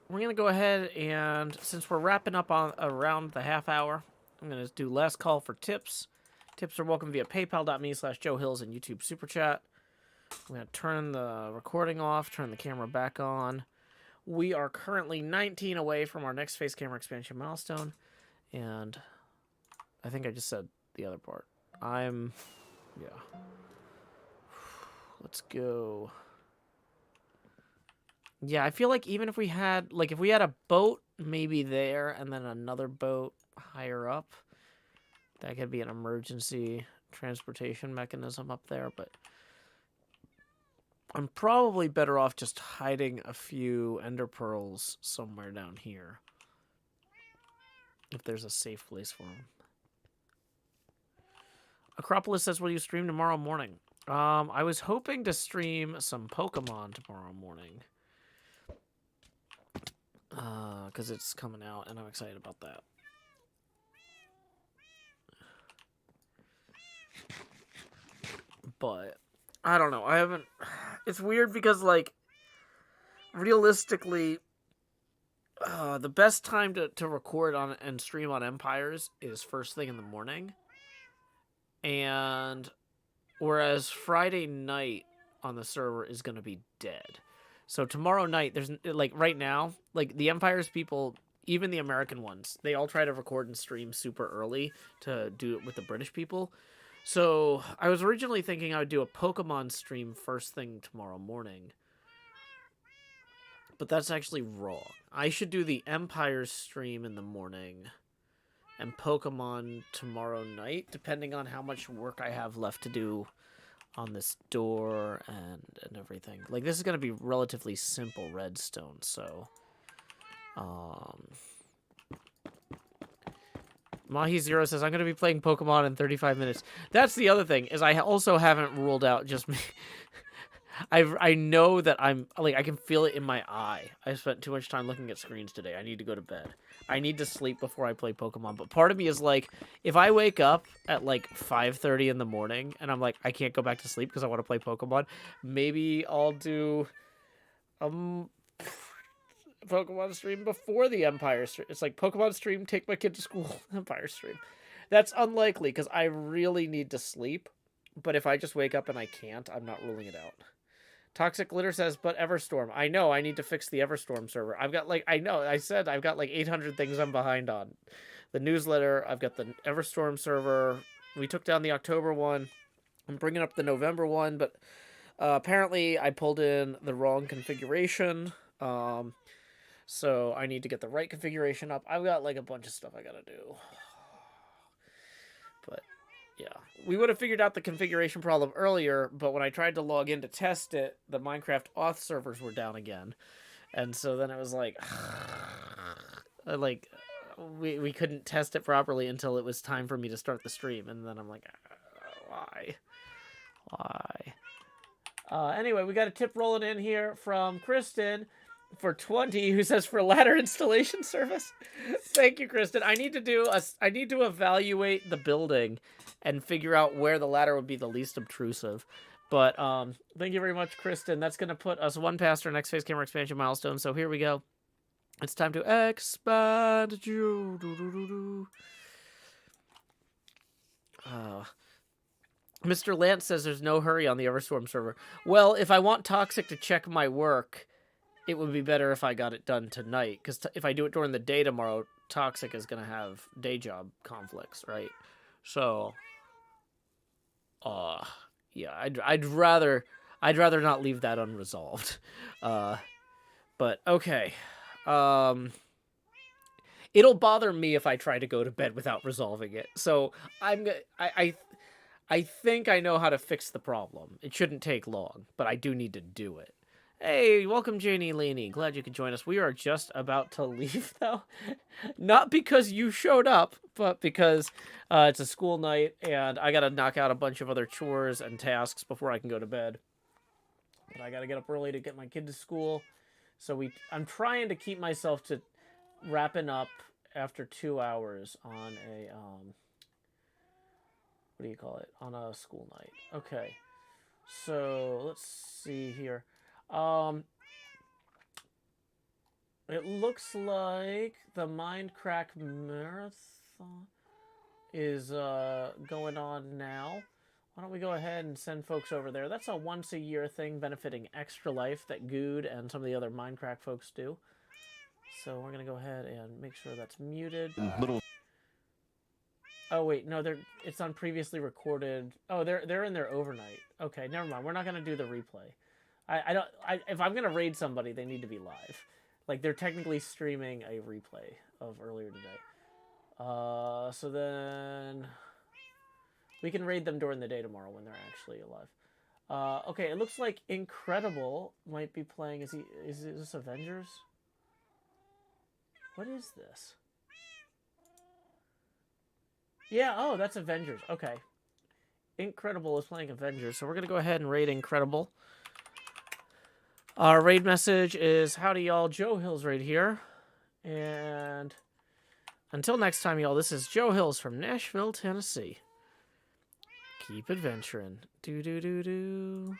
We're going to go ahead and, since we're wrapping up on around the half hour, I'm going to do last call for tips. Tips are welcome via paypal.me/JoeHills and YouTube Super Chat. I'm going to turn the recording off, turn the camera back on. We are currently 19 away from our next face camera expansion milestone. And I think I just said the other part. Yeah. Let's go. Yeah, I feel like even if we had, like, if we had a boat maybe there and then another boat higher up, that could be an emergency transportation mechanism up there, but I'm probably better off just hiding a few ender pearls somewhere down here. If there's a safe place for them. Acropolis says, will you stream tomorrow morning? I was hoping to stream some Pokemon tomorrow morning. Because it's coming out, and I'm excited about that. But, I don't know. I haven't... It's weird because, like, realistically, the best time to record on and stream on Empires is first thing in the morning. And whereas Friday night on the server is going to be dead. So tomorrow night, there's, like, right now, like, the Empires people, even the American ones, they all try to record and stream super early to do it with the British people. So I was originally thinking I would do a Pokemon stream first thing tomorrow morning. But that's actually wrong. I should do the Empires stream in the morning and Pokemon tomorrow night, depending on how much work I have left to do on this door and everything. Like, this is going to be relatively simple redstone, so... Mahi0 says, I'm going to be playing Pokemon in 35 minutes. That's the other thing, is I also haven't ruled out just me... I know that I'm, like, I can feel it in my eye. I spent too much time looking at screens today. I need to go to bed. I need to sleep before I play Pokemon. But part of me is like, if I wake up at like 5:30 in the morning and I'm like, I can't go back to sleep because I want to play Pokemon, maybe I'll do Pokemon stream before the Empire stream. It's like Pokemon stream, take my kid to school, Empire stream. That's unlikely because I really need to sleep. But if I just wake up and I can't, I'm not ruling it out. Toxic Glitter says, but Everstorm. I know, I need to fix the Everstorm server. I've got, like, I know, I said I've got, like, 800 things I'm behind on. The newsletter, I've got the Everstorm server. We took down the October one. I'm bringing up the November one, but apparently I pulled in the wrong configuration. So I need to get the right configuration up. I've got, like, a bunch of stuff I gotta do. But... yeah, we would have figured out the configuration problem earlier, but when I tried to log in to test it, the Minecraft auth servers were down again. And so then it was like, we couldn't test it properly until it was time for me to start the stream. And then I'm like, why? Anyway, we got a tip rolling in here from Kristen for 20, who says for ladder installation service. Thank you, Kristen. I need to evaluate the building and figure out where the ladder would be the least obtrusive. But thank you very much, Kristen. That's going to put us one past our next face camera expansion milestone. So here we go. It's time to expand. Mr. Lance says there's no hurry on the Everstorm server. Well, if I want Toxic to check my work, it would be better if I got it done tonight. Because if I do it during the day tomorrow, Toxic is going to have day job conflicts, right? So... yeah, I'd rather not leave that unresolved. But okay. it'll bother me if I try to go to bed without resolving it. So I think I know how to fix the problem. It shouldn't take long, but I do need to do it. Hey, welcome, Janie Laney. Glad you could join us. We are just about to leave, though. Not because you showed up, but because it's a school night, and I got to knock out a bunch of other chores and tasks before I can go to bed. But I got to get up early to get my kid to school. So I'm trying to keep myself to wrapping up after 2 hours on a, what do you call it? On a school night. Okay. So let's see here. It looks like the Minecraft marathon is going on now. Why don't we go ahead and send folks over there? That's a once-a-year thing benefiting Extra Life that Good and some of the other Minecraft folks do. So we're gonna go ahead and make sure that's muted. Oh wait, no, it's on previously recorded. Oh, they're in there overnight. Okay, never mind. We're not gonna do the replay. If I'm gonna raid somebody, they need to be live. Like, they're technically streaming a replay of earlier today. So then we can raid them during the day tomorrow when they're actually alive. Okay, it looks like Incredible might be playing. Is this Avengers? What is this? Yeah, oh, that's Avengers. Okay. Incredible is playing Avengers, so we're gonna go ahead and raid Incredible. Our raid message is, howdy y'all, Joe Hills right here. And until next time, y'all, this is Joe Hills from Nashville, Tennessee. Keep adventuring. Do-do-do-do.